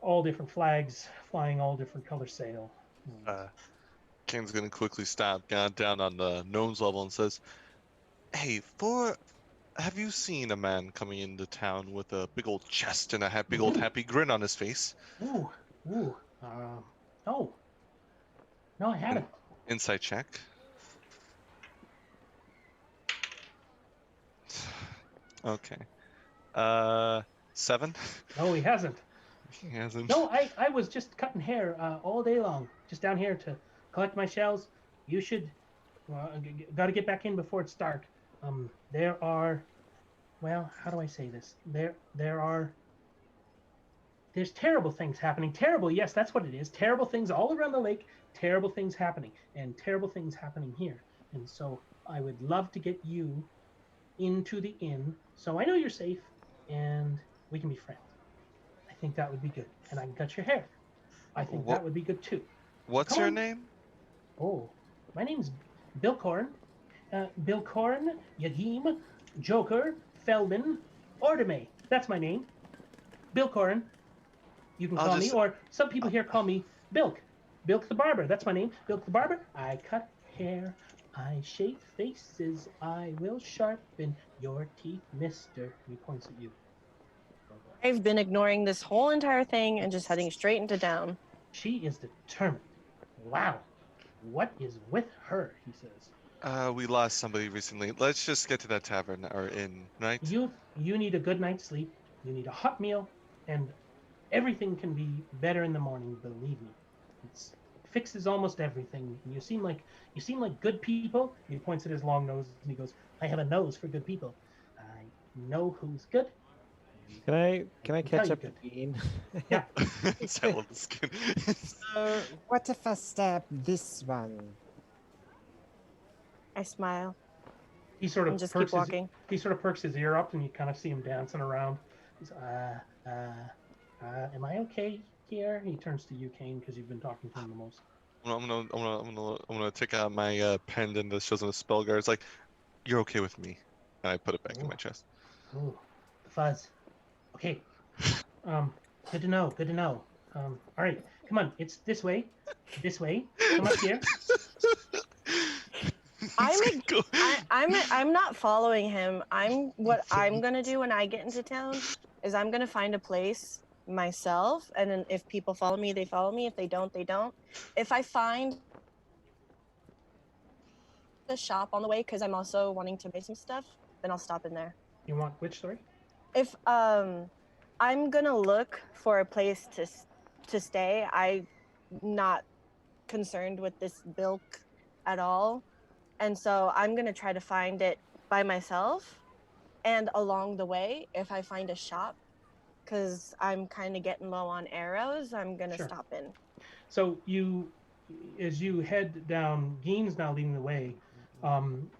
All different flags flying, all different color sail. Kane's gonna quickly stop down on the gnomes level and says, "Hey, have you seen a man coming into town with a big old chest and a big old happy grin on his face?" Ooh. No. No, I haven't. Insight check. Okay. 7. No, he hasn't. He hasn't. No, I was just cutting hair all day long, just down here to collect my shells. You should, got to get back in before it's dark. There are, well, how do I say this? There's terrible things happening. Terrible, yes, that's what it is. Terrible things all around the lake. Terrible things happening, and terrible things happening here. And so I would love to get you into the inn, so I know you're safe, and we can be friends. I think that would be good, and I can cut your hair. I think that would be good too. What's Come your on. name? Oh, my name's Bill Corn. Bill Corn, Yagim, Joker, Feldman, Ordame. That's my name. Bill Corn. You can I'll call just- me, or some people here call me Bilk. Bilk the Barber. That's my name. Bilk the Barber. I cut hair. I shave faces. I will sharpen your teeth, mister. And he points at you. I've been ignoring this whole entire thing and just heading straight into town. She is determined. Wow. What is with her? He says. We lost somebody recently. Let's just get to that tavern or inn, right? You need a good night's sleep. You need a hot meal, and everything can be better in the morning. Believe me, it fixes almost everything. And you seem like good people. He points at his long nose and he goes, "I have a nose for good people. I know who's good." Can I tell catch you up to good. Dean? Yeah. Settle the skin. So, what if I stab this one? I smile He sort of and just perks keep walking. He sort of perks his ear up, and you kind of see him dancing around. He's, am I okay here? He turns to you, Kane, because you've been talking to him the most. I'm gonna take out my pendant that shows him a spell guard. It's like, "You're okay with me," and I put it back in my chest. Ooh, the fuzz. Okay. Good to know. Good to know. All right, come on. It's this way. This way. Come up here. I'm not following him. What I'm gonna do when I get into town is I'm gonna find a place myself, and then if people follow me, they follow me. If they don't, they don't. If I find a shop on the way, because I'm also wanting to buy some stuff, then I'll stop in there. You want which story? If I'm gonna look for a place to stay. I'm not concerned with this bilk at all, and so I'm gonna try to find it by myself. And along the way, if I find a shop, because I'm kind of getting low on arrows, I'm gonna Sure. stop in. So as you head down, Gein's now leading the way.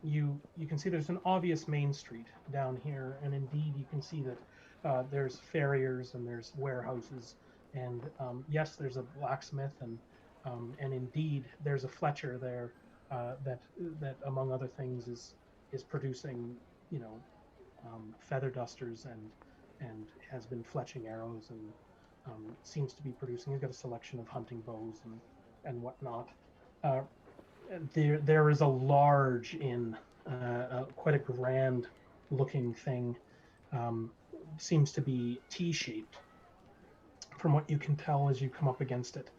You can see there's an obvious main street down here, and indeed you can see that there's farriers and there's warehouses, and yes, there's a blacksmith, and indeed there's a Fletcher there that among other things is producing, feather dusters and has been fletching arrows and seems to be producing. He's got a selection of hunting bows and whatnot. There is a large inn, quite a grand looking thing. Seems to be T-shaped from what you can tell as you come up against it.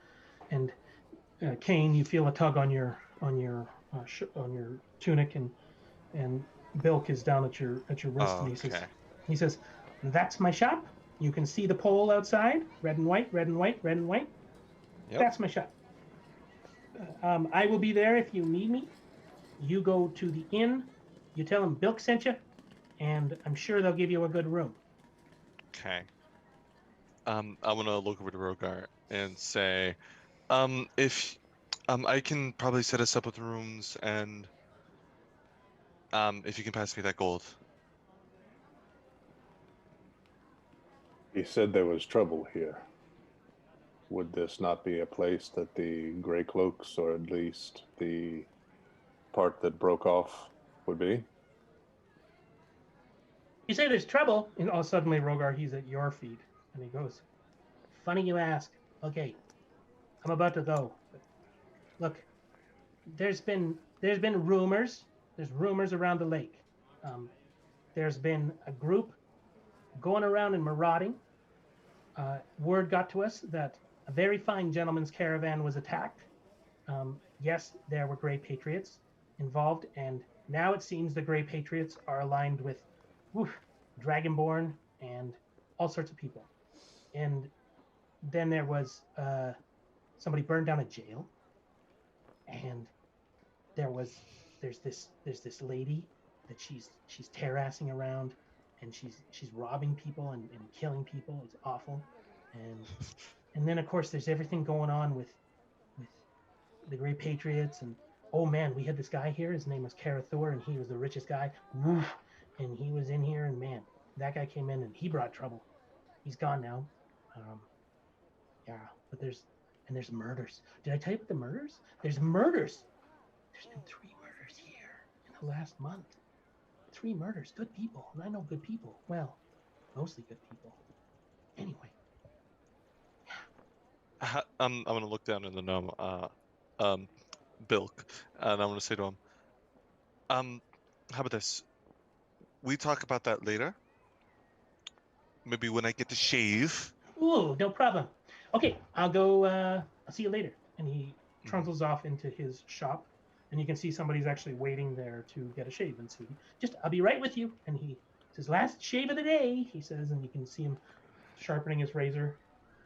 And Kane, you feel a tug on your tunic, and Bilk is down at your wrist, and Okay. he says, "That's my shop. You can see the pole outside, red and white, red and white, red and white. Yep. That's my shop. I will be there if you need me. You go to the inn. You tell them Bilk sent you, and I'm sure they'll give you a good room. Okay. I want to look over to Rogar and say, if I can probably set us up with rooms, and if you can pass me that gold. He said there was trouble here. Would this not be a place that the Grey Cloaks, or at least the part that broke off, would be? You say there's trouble, and all suddenly Rogar, he's at your feet, and he goes, "Funny you ask. Okay, I'm about to go. But look, there's been rumors. There's rumors around the lake. There's been a group going around and marauding. Word got to us that a very fine gentleman's caravan was attacked. Yes, there were Grey Patriots involved, and now it seems the Grey Patriots are aligned with Dragonborn and all sorts of people. And then there was somebody burned down a jail, and there's this lady that she's terrassing around, and she's robbing people and killing people. It's awful. And then of course there's everything going on with the Grey Patriots. And oh man, we had this guy here, his name was Karathor, and he was the richest guy. Woof. And he was in here, and man, that guy came in and he brought trouble. He's gone now. Yeah, but there's murders. Did I tell you about the murders? There's murders. There's been 3 murders here in the last month. 3 murders. Good people. And I know good people. Well, mostly good people. Anyway. I'm gonna look down in the gnome, Bilk, and I'm gonna say to him, how about this? We talk about that later. Maybe when I get to shave. Ooh, no problem. Okay, I'll go. I'll see you later. And he trundles off into his shop, and you can see somebody's actually waiting there to get a shave. And so I'll be right with you. And he says, "Last shave of the day," he says, and you can see him sharpening his razor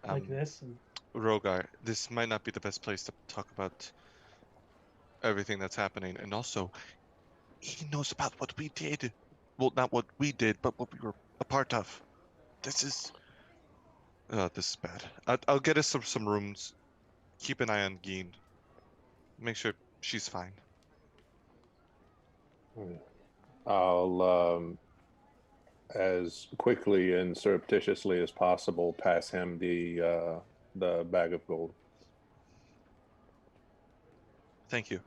like this. And Rogar, this might not be the best place to talk about everything that's happening, and also, he knows about what we did. Well, not what we did, but what we were a part of. This is bad. I'll get us some rooms. Keep an eye on Geen. Make sure she's fine. I'll, as quickly and surreptitiously as possible, pass him the bag of gold. Thank you.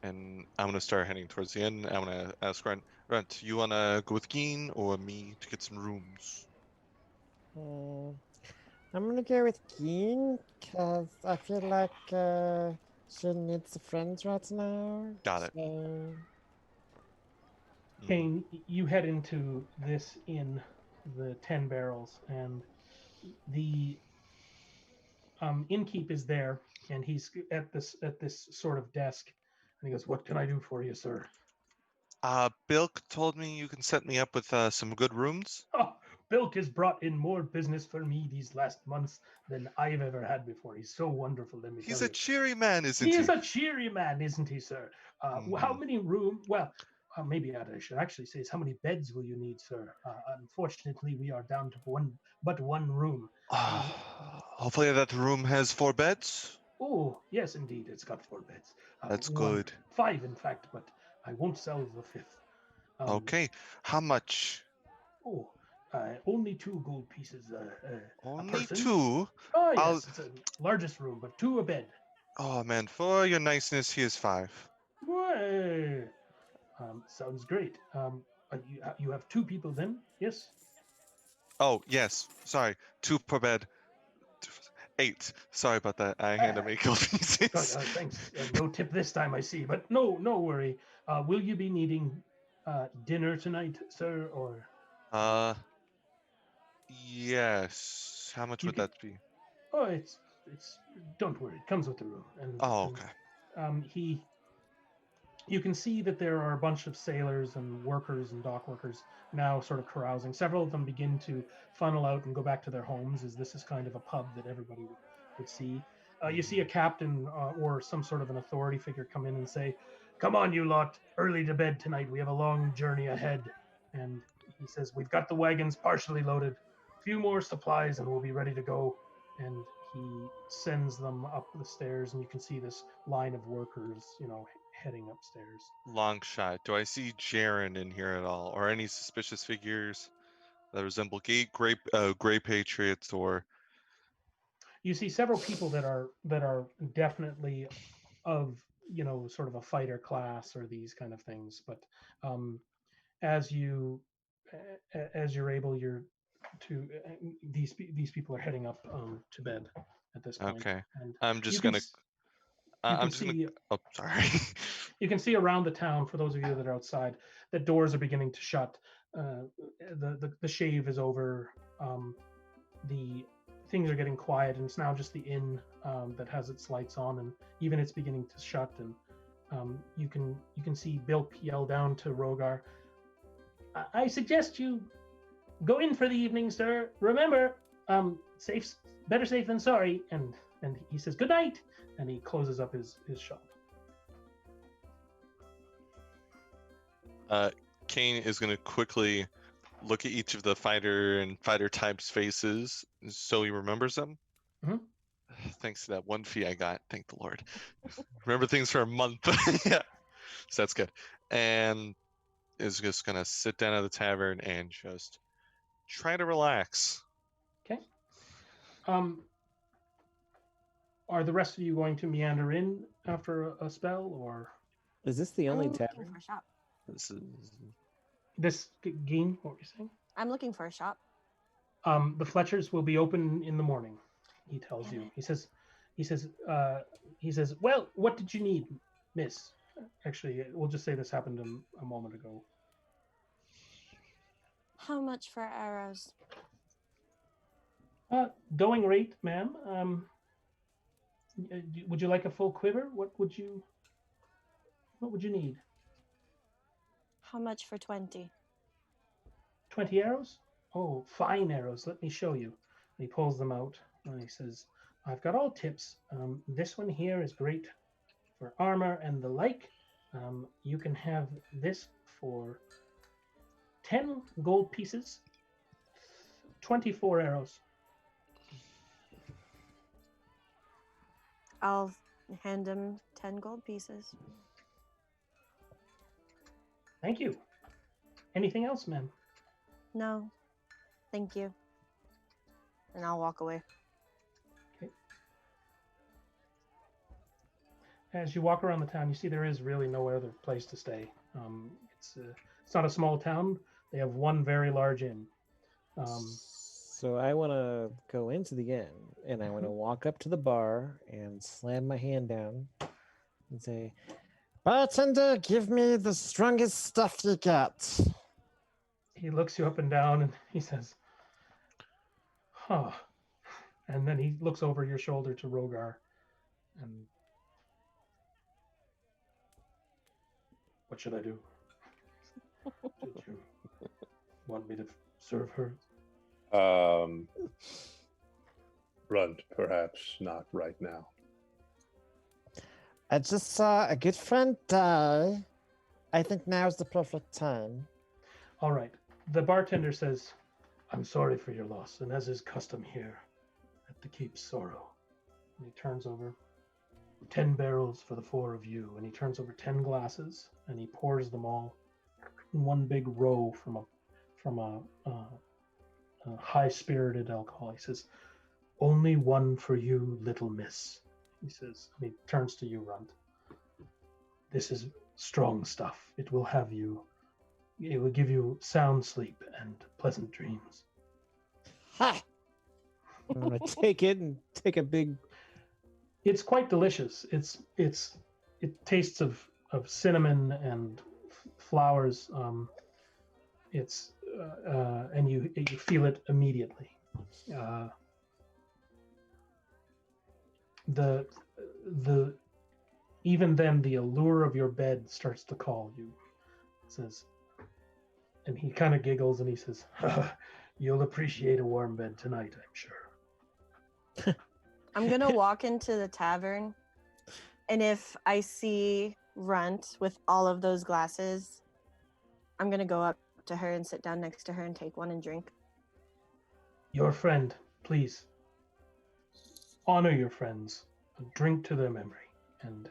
And I'm gonna start heading towards the end. I'm gonna ask Rent, you wanna go with Geen or me to get some rooms? I'm gonna go with Keen, because I feel like she needs friends right now. Got it. So... Kane, you head into this inn, the 10 Barrels, and the innkeep is there, and he's at this sort of desk, and he goes, "What can I do for you, sir?" Bilk told me you can set me up with some good rooms. Oh, Bilk has brought in more business for me these last months than I've ever had before. He's so wonderful, let me He's tell a you. cheery man, isn't he? He is a cheery man, isn't he, sir? How many room? Well, maybe I should actually say, how many beds will you need, sir? Unfortunately, we are down to one room. Hopefully that room has 4 beds. Oh, yes, indeed, it's got 4 beds. That's good. 5, in fact, but I won't sell the 5th. Okay, how much? Oh, only 2 gold pieces. Only person. 2? Oh, yes, it's the largest room, but 2 a bed. Oh man, for your niceness, here's 5. Well, sounds great. You have 2 people then? Yes. Oh yes, sorry, 2 per bed. 8. Sorry about that. I had to make gold pieces. Thanks. No tip this time, I see. But no worry. Will you be needing dinner tonight, sir? Or yes. How much would that be? oh, it's don't worry. It comes with the room. And Oh, okay. You can see that there are a bunch of sailors and workers and dock workers now sort of carousing. Several of them begin to funnel out and go back to their homes, as this is kind of a pub that everybody would see. You see a captain or some sort of an authority figure come in and say, Come on, you lot. Early to bed tonight. We have a long journey ahead. And he says, we've got the wagons partially loaded. A few more supplies and we'll be ready to go. And he sends them up the stairs, and you can see this line of workers, heading upstairs. Long shot. Do I see Jaren in here at all, or any suspicious figures that resemble gray patriots or? You see several people that are definitely of sort of a fighter class or these kind of things, but as you're able, these people are heading up to bed at this point. Okay. And I'm just you can gonna. s- you I'm can just gonna. see Oh, sorry. you can see around the town, for those of you that are outside, that doors are beginning to shut. The shave is over. The things are getting quiet, and it's now just the inn that has its lights on, and even it's beginning to shut. And you can see Bilk yell down to Rogar, I suggest you go in for the evening, sir. Remember, better safe than sorry." And he says good night, and he closes up his shop. Kane is gonna quickly look at each of the fighter and fighter types' faces so he remembers them. Mhm. Thanks to that one fee I got, thank the Lord. Remember things for a month. Yeah, so that's good. And is just gonna sit down at the tavern and just try to relax. Okay. Are the rest of you going to meander in after a spell, or Is this the I'm only looking tavern? for a shop. This is this game? What were you saying? I'm looking for a shop. The Fletchers will be open in the morning. He tells Damn you. it. He says, well, what did you need, miss? Actually, we'll just say this happened a moment ago. How much for arrows? Going rate, ma'am. Would you like a full quiver? What would you need? How much for 20? 20 arrows? Oh, fine arrows. Let me show you. And he pulls them out and he says, I've got all tips. This one here is great for armor and the like. You can have this for 10 gold pieces, 24 arrows. I'll hand him 10 gold pieces. Thank you. Anything else, ma'am? No, thank you. And I'll walk away. As you walk around the town, you see there is really no other place to stay. It's not a small town. They have one very large inn. So I want to go into the inn, and I want to walk up to the bar and slam my hand down and say, Bartender, give me the strongest stuff you got. He looks you up and down and he says, huh. And then he looks over your shoulder to Rogar and, what should I do? Did you want me to serve her? Runt, perhaps not right now. I just saw a good friend die. I think now's the perfect time. All right. The bartender says, I'm sorry for your loss, and as is custom here at the Cape Sorrow. And he turns over 10 barrels for the 4 of you, and he turns over 10 glasses, and he pours them all in one big row from a high-spirited alcohol. He says, only one for you, little miss. He says, and he turns to you, Runt. This is strong stuff. It will give you sound sleep and pleasant dreams. Ha! I'm going to take it and take a big. It's quite delicious. It tastes of cinnamon and flowers. And you feel it immediately. The even then the allure of your bed starts to call you. It says, and he kind of giggles and he says, you'll appreciate a warm bed tonight, I'm sure. I'm gonna walk into the tavern, and if I see Runt with all of those glasses, I'm going to go up to her and sit down next to her and take one and drink. Your friend, please. Honor your friends. Drink to their memory. And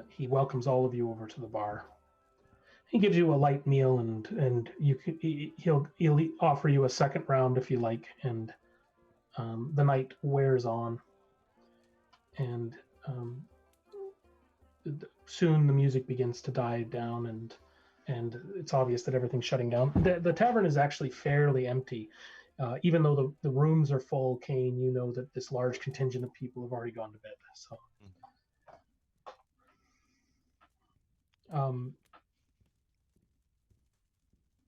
he welcomes all of you over to the bar. He gives you a light meal, and he'll offer you a second round if you like. And the night wears on, and soon the music begins to die down, and it's obvious that everything's shutting down. The tavern is actually fairly empty. Even though the rooms are full, Kane, you know that this large contingent of people have already gone to bed. So,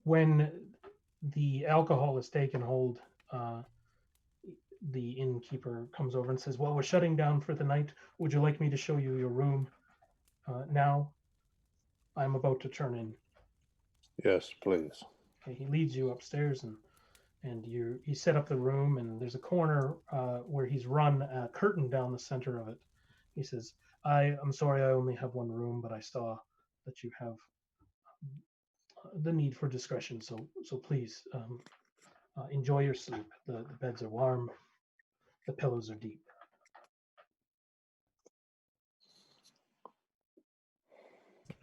when the alcohol is taken hold, the innkeeper comes over and says, "Well, we're shutting down for the night. Would you like me to show you your room now? I'm about to turn in." Yes, please. Okay, he leads you upstairs, and he set up the room, and there's a corner where he's run a curtain down the center of it. He says, I'm sorry, I only have one room, but I saw that you have the need for discretion, so please enjoy your sleep. The beds are warm, the pillows are deep.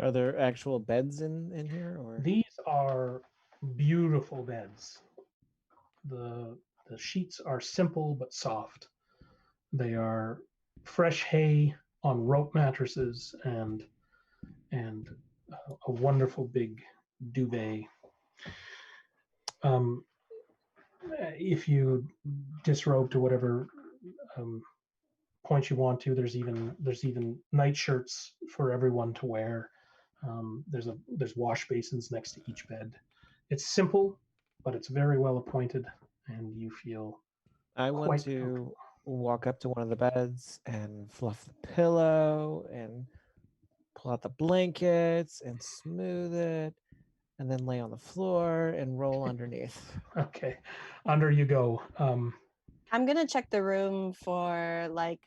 Are there actual beds in here, or These are beautiful beds. The sheets are simple but soft. They are fresh hay on rope mattresses and a wonderful big duvet. If you disrobe to whatever point you want to, there's even night shirts for everyone to wear. There's wash basins next to each bed. It's simple, but it's very well appointed, and you feel I want quite to comfortable. walk up to one of the beds and fluff the pillow and pull out the blankets and smooth it and then lay on the floor and roll underneath. Okay, under you go. I'm going to check the room for like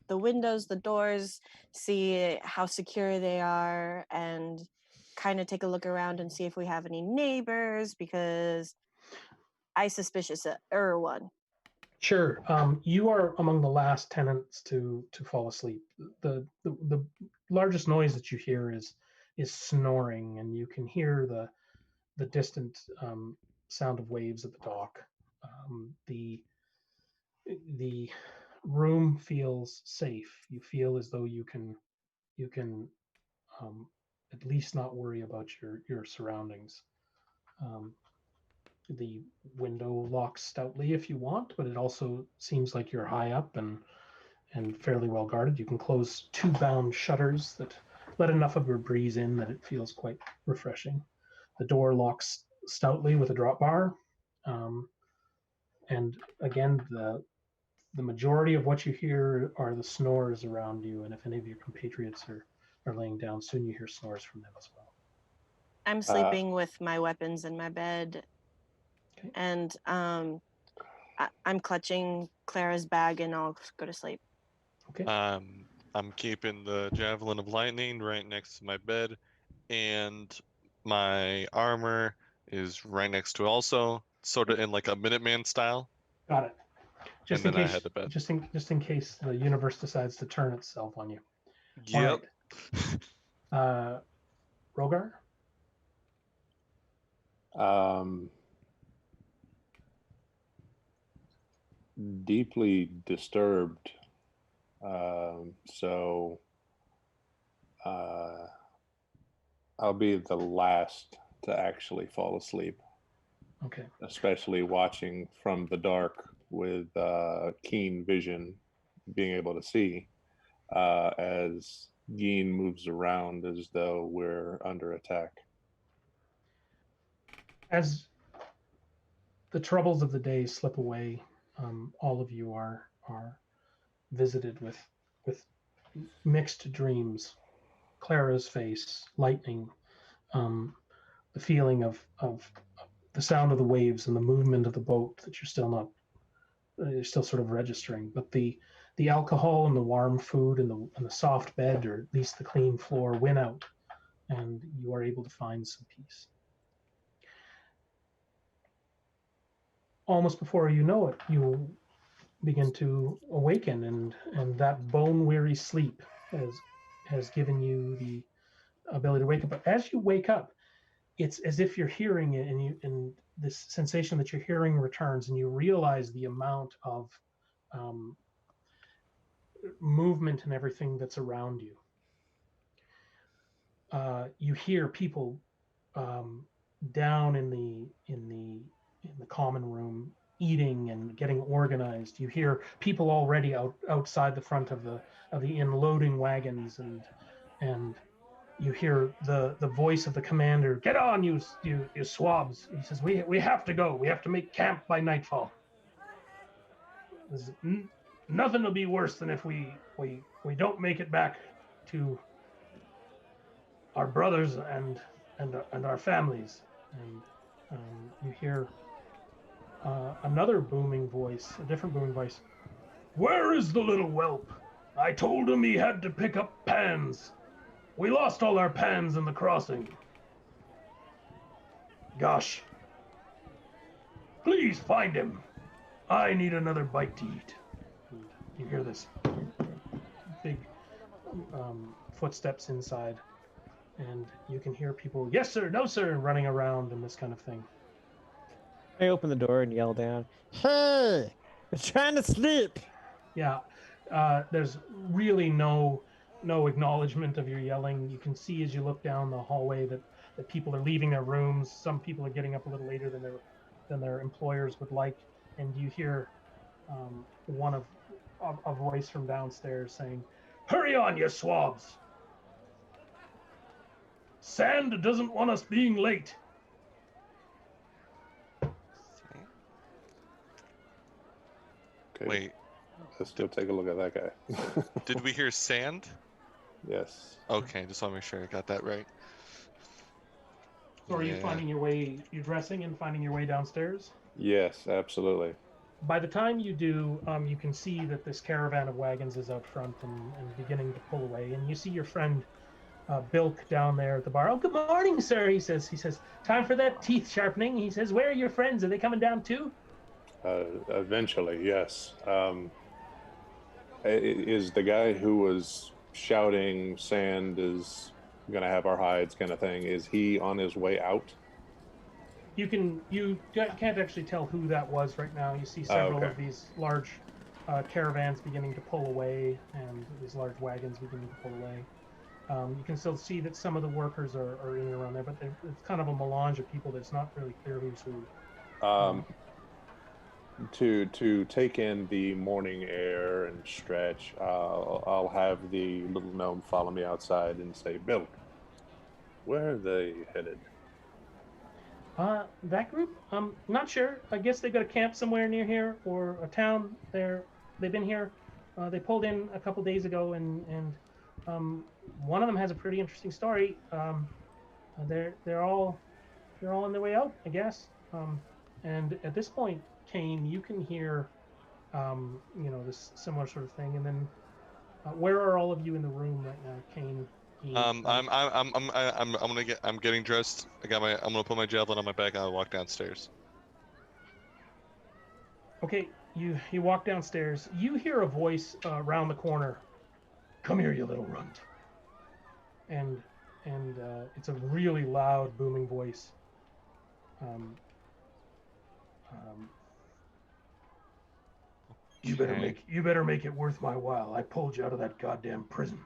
the windows, the doors, see how secure they are, and kind of take a look around and see if we have any neighbors, because I suspicious of one. Sure. You are among the last tenants to fall asleep. The largest noise that you hear is snoring, and you can hear the distant sound of waves at the dock. The room feels safe. You feel as though you can at least not worry about your surroundings. The window locks stoutly if you want, but it also seems like you're high up and fairly well guarded. You can close two bound shutters that let enough of a breeze in that it feels quite refreshing. The door locks stoutly with a drop bar. And again, the majority of what you hear are the snores around you. And if any of your compatriots are laying down, soon you hear snores from them as well. I'm sleeping with my weapons in my bed. Okay. And I'm clutching Clara's bag, and I'll go to sleep. Okay. I'm keeping the Javelin of Lightning right next to my bed, and my armor is right next to it also, sort of in like a Minuteman style. Got it. Just And in then I case, head to bed. just in case the universe decides to turn itself on you. Yep. All right. Rogar? Deeply disturbed. So I'll be the last to actually fall asleep. Okay. Especially watching from the dark with keen vision, being able to see as Geen moves around as though we're under attack. As the troubles of the day slip away, all of you are visited with mixed dreams. Clara's face, lightning, the feeling of the sound of the waves and the movement of the boat that you're still sort of registering, but the the alcohol and the warm food and the soft bed, or at least the clean floor, win out, and you are able to find some peace. Almost before you know it, you begin to awaken, and that bone weary sleep has given you the ability to wake up. But as you wake up, it's as if you're hearing it, and this sensation that you're hearing returns, and you realize the amount of movement and everything that's around you. You hear people down in the common room eating and getting organized. You hear people already outside the front of the inn loading wagons, and you hear the voice of the commander. Get on, you swabs. He says, we have to go. We have to make camp by nightfall. Nothing will be worse than if we don't make it back to our brothers and our families. And you hear another booming voice, a different booming voice. Where is the little whelp? I told him he had to pick up pans. We lost all our pans in the crossing. Gosh. Please find him. I need another bite to eat. And you hear this big footsteps inside, and you can hear people, yes sir, no sir, running around and this kind of thing. I open the door and yell down. Hey, we're trying to sleep. Yeah, there's really no acknowledgement of your yelling. You can see as you look down the hallway that people are leaving their rooms. Some people are getting up a little later than their employers would like, and you hear a voice from downstairs saying, "Hurry on, you swabs! Sand doesn't want us being late." Okay. Wait, Let's go take a look at that guy. did we hear sand? Yes. Okay, just want to make sure I got that right. So are you Yeah. finding your way, you're dressing and finding your way downstairs? Yes, absolutely. By the time you do, you can see that this caravan of wagons is out front and beginning to pull away. And you see your friend Bilk down there at the bar. "Oh, good morning, sir," he says. "Time for that teeth sharpening." He says, "Where are your friends? Are they coming down too?" Eventually, yes. Is the guy who was shouting "Sand is gonna have our hides" kind of thing? Is he on his way out? You can't actually tell who that was right now. You see several okay. of these large caravans beginning to pull away, and these large wagons beginning to pull away. You can still see that some of the workers are in and around there, but it's kind of a melange of people that's not really clear who's who. To take in the morning air and stretch, I'll have the little gnome follow me outside and say, "Bill, where are they headed?" That group? Not sure. I guess they've got a camp somewhere near here or a town. They've been here. They pulled in a couple days ago, and one of them has a pretty interesting story. They're all on their way out, I guess. And at this point, Kane, you can hear, this similar sort of thing. And then, where are all of you in the room right now, Kane? I'm getting dressed. I'm gonna put my javelin on my back and I'll walk downstairs. Okay, you walk downstairs. You hear a voice around the corner. "Come here, you little runt." And it's a really loud, booming voice. You better make it worth my while. I pulled you out of that goddamn prison.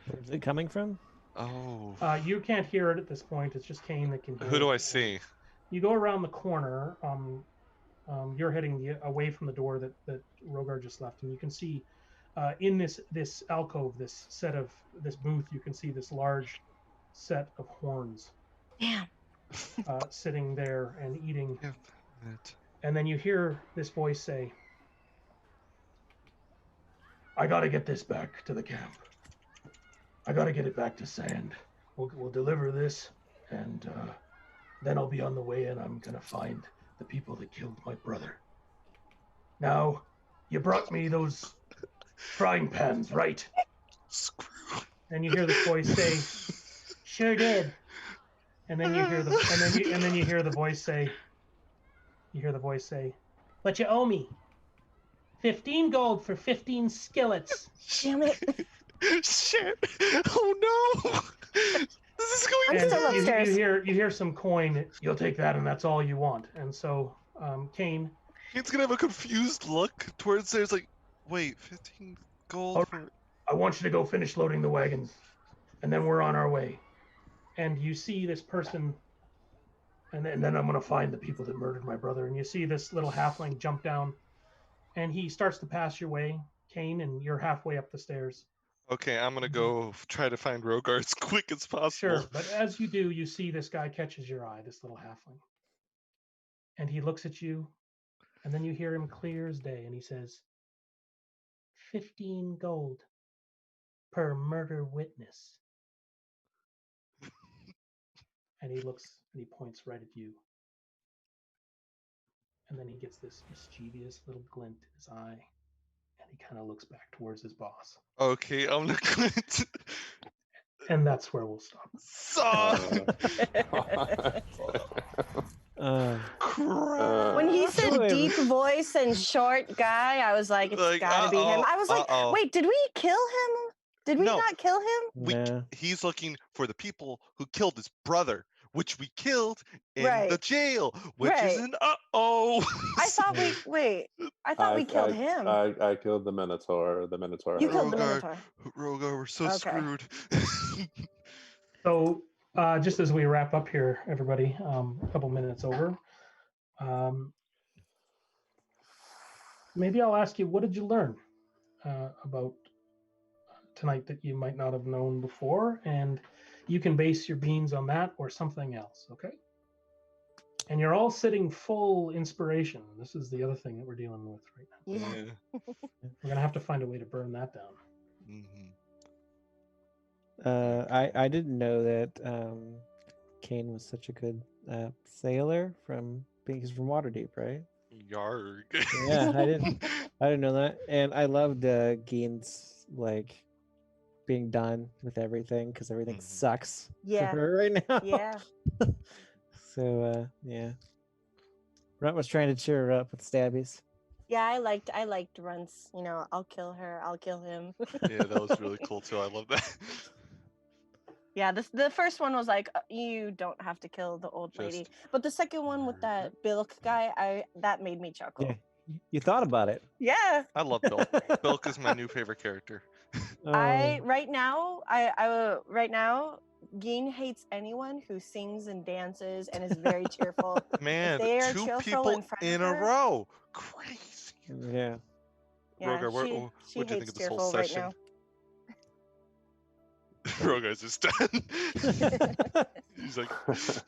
Where's it coming from? Oh. You can't hear it at this point. It's just Kane that can hear Who do it. I see? You go around the corner. You're heading away from the door that Rogar just left, and you can see in this alcove, this booth, you can see this large set of horns. Damn. Sitting there and eating. Yep. And then you hear this voice say, "I gotta get this back to the camp. I gotta get it back to Sand. We'll deliver this, and then I'll be on the way, and I'm gonna find the people that killed my brother." Now, you brought me those frying pans, right? Screw. And you hear this voice say, "Sure did." And then you hear the hear the voice say, "But you owe me 15 gold for 15 skillets." Damn it. Shit. Oh no. This is going I'm And still bad. upstairs. you hear some coin. You'll take that, and that's all you want. And so, Kane, He's gonna have a confused look towards there. It's like, wait, 15 gold All for. I want you to go finish loading the wagons, and then we're on our way. And you see this person, and then I'm going to find the people that murdered my brother. And you see this little halfling jump down, and he starts to pass your way, Kane, and you're halfway up the stairs. Okay, I'm gonna go try to find Rogar as quick as possible. Sure, but as you do, you see this guy catches your eye, this little halfling. And he looks at you, and then you hear him clear as day, and he says, 15 gold per murder witness. And he looks and he points right at you. And then he gets this mischievous little glint in his eye, and he kind of looks back towards his boss. Okay, I'm not going to. And that's where we'll stop. Crap. When he said Wait, deep voice and short guy, I was like, it's Like, gotta be him. I was like, uh-oh. wait, did we kill him? Did we No. not kill him? Yeah. He's looking for the people who killed his brother, which we killed in the Right. jail, which Right. is an uh-oh. I thought I thought we killed him. I killed the Minotaur. The Minotaur. You had killed the Rogar. Minotaur. Rogar, we're so Okay. screwed. So, just as we wrap up here, everybody, a couple minutes over, maybe I'll ask you, what did you learn about tonight that you might not have known before? And you can base your beans on that or something else, okay? And you're all sitting full inspiration. This is the other thing that we're dealing with right now. Yeah. We're going to have to find a way to burn that down. Mhm. I didn't know that Kane was such a good sailor he's from Waterdeep, right? Yarg. Yeah, I didn't know that, and I loved Gein's like being done with everything because everything Mhm. sucks Yeah. for her right now. Yeah. So yeah, Runt was trying to cheer her up with stabbies. Yeah, I liked Runt's, I'll kill her, I'll kill him. Yeah, that was really cool too. I love that. Yeah, the first one was like, you don't have to kill the old lady. Just But the second one with that Bilk guy, that made me chuckle. Yeah, you thought about it. Yeah. I love Bilk. Bilk is my new favorite character. I right now Gein hates anyone who sings and dances and is very cheerful. Man, they are 2 cheerful people in front of in a her- row. Crazy. Yeah. Yeah, Rogar, she what'd you think hates of this whole cheerful right session? now. Rogar's just done. He's like,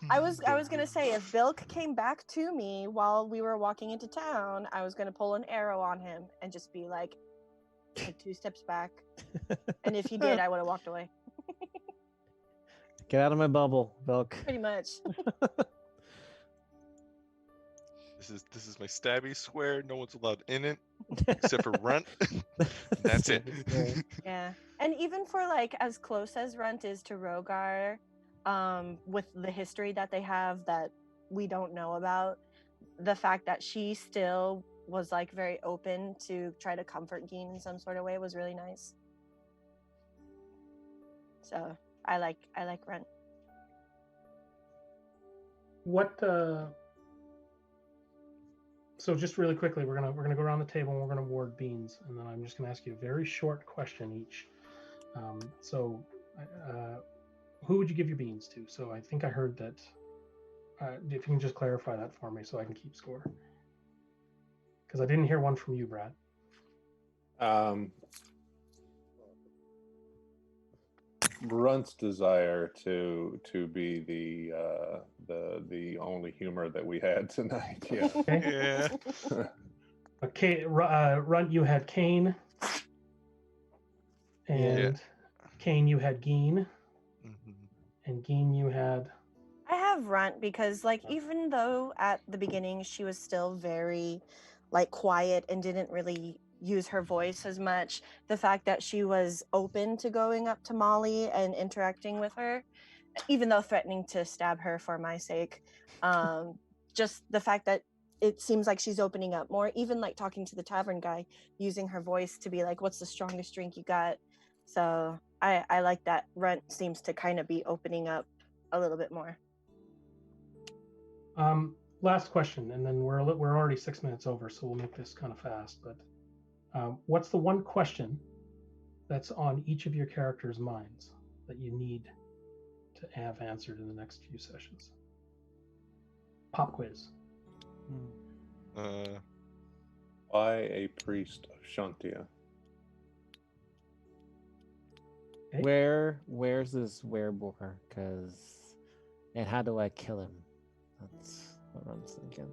I was gonna say if Bilk came back to me while we were walking into town, I was gonna pull an arrow on him and just be like 2 steps back. And if he did, I would have walked away. Get out of my bubble, Belk. Pretty much. This is my stabby square. No one's allowed in it except for Runt. That's it. Yeah. And even for like as close as Runt is to Rogar, with the history that they have that we don't know about, the fact that she still was like very open to try to comfort Gein in some sort of way was really nice. So I like Runt. What so just really quickly, we're gonna go around the table and we're gonna award beans, and then I'm just gonna ask you a very short question each. Who would you give your beans to? So I think I heard that. If you can just clarify that for me, so I can keep score. Because I didn't hear one from you, Brad. Runt's desire to be the only humor that we had tonight. Yeah. Okay. Yeah. Okay, Runt, you had Kane, and Kane, you had Gein, Mhm. and Gein, you had. I have Runt because like even though at the beginning she was still very like quiet and didn't really use her voice as much. The fact that she was open to going up to Molly and interacting with her, even though threatening to stab her for my sake. Just the fact that it seems like she's opening up more, even like talking to the tavern guy, using her voice to be like, what's the strongest drink you got? So I like that Runt seems to kind of be opening up a little bit more. Last question, and then we're already 6 minutes over, so we'll make this kind of fast. But what's the one question that's on each of your characters' minds that you need to have answered in the next few sessions? Pop quiz. Why a priest of Shantia? Okay. Where's this werebore? And how do I kill him? That's what I'm thinking.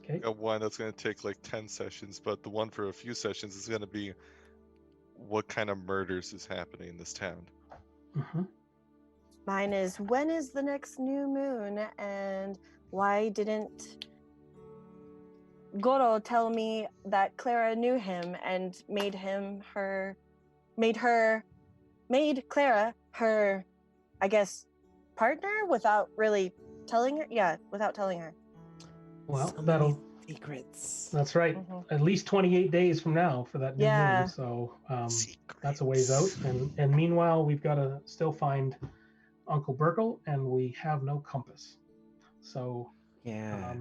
Okay. Got one that's going to take like 10 sessions, but the one for a few sessions is going to be what kind of murders is happening in this town. Mm-hmm. Mine is, when is the next new moon, and why didn't Goro tell me that Clara knew him and made Clara her, I guess, partner without really telling her? Yeah, without telling her. Well, So many that'll. secrets. That's right. Mhm. At least 28 days from now for that new Yeah. moon. So that's a ways out. And meanwhile, we've got to still find Uncle Burkle, and we have no compass. So Yeah.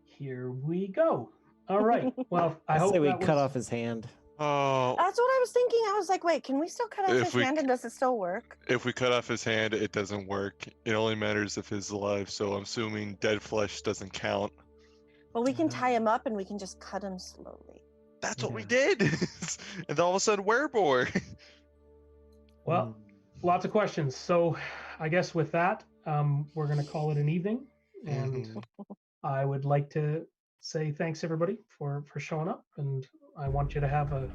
here we go. All right. Well, I hope say we that cut was- off his hand. Oh, That's what I was thinking. I was like, wait, can we still cut off If his we- hand, and does it still work? if we cut off his hand, it doesn't work. It only matters if he's alive, so I'm assuming dead flesh doesn't count. Well, we can tie him up and we can just cut him slowly. That's what we Yeah. did! And all of a sudden, werebore! Well, lots of questions. So I guess with that, we're going to call it an evening. And Mhm. I would like to say thanks everybody for showing up, and I want you to have a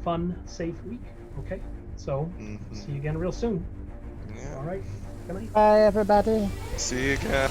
fun, safe week. Okay, so Mhm. see you again real soon. Yeah. All right, good night. Bye, everybody. See you guys.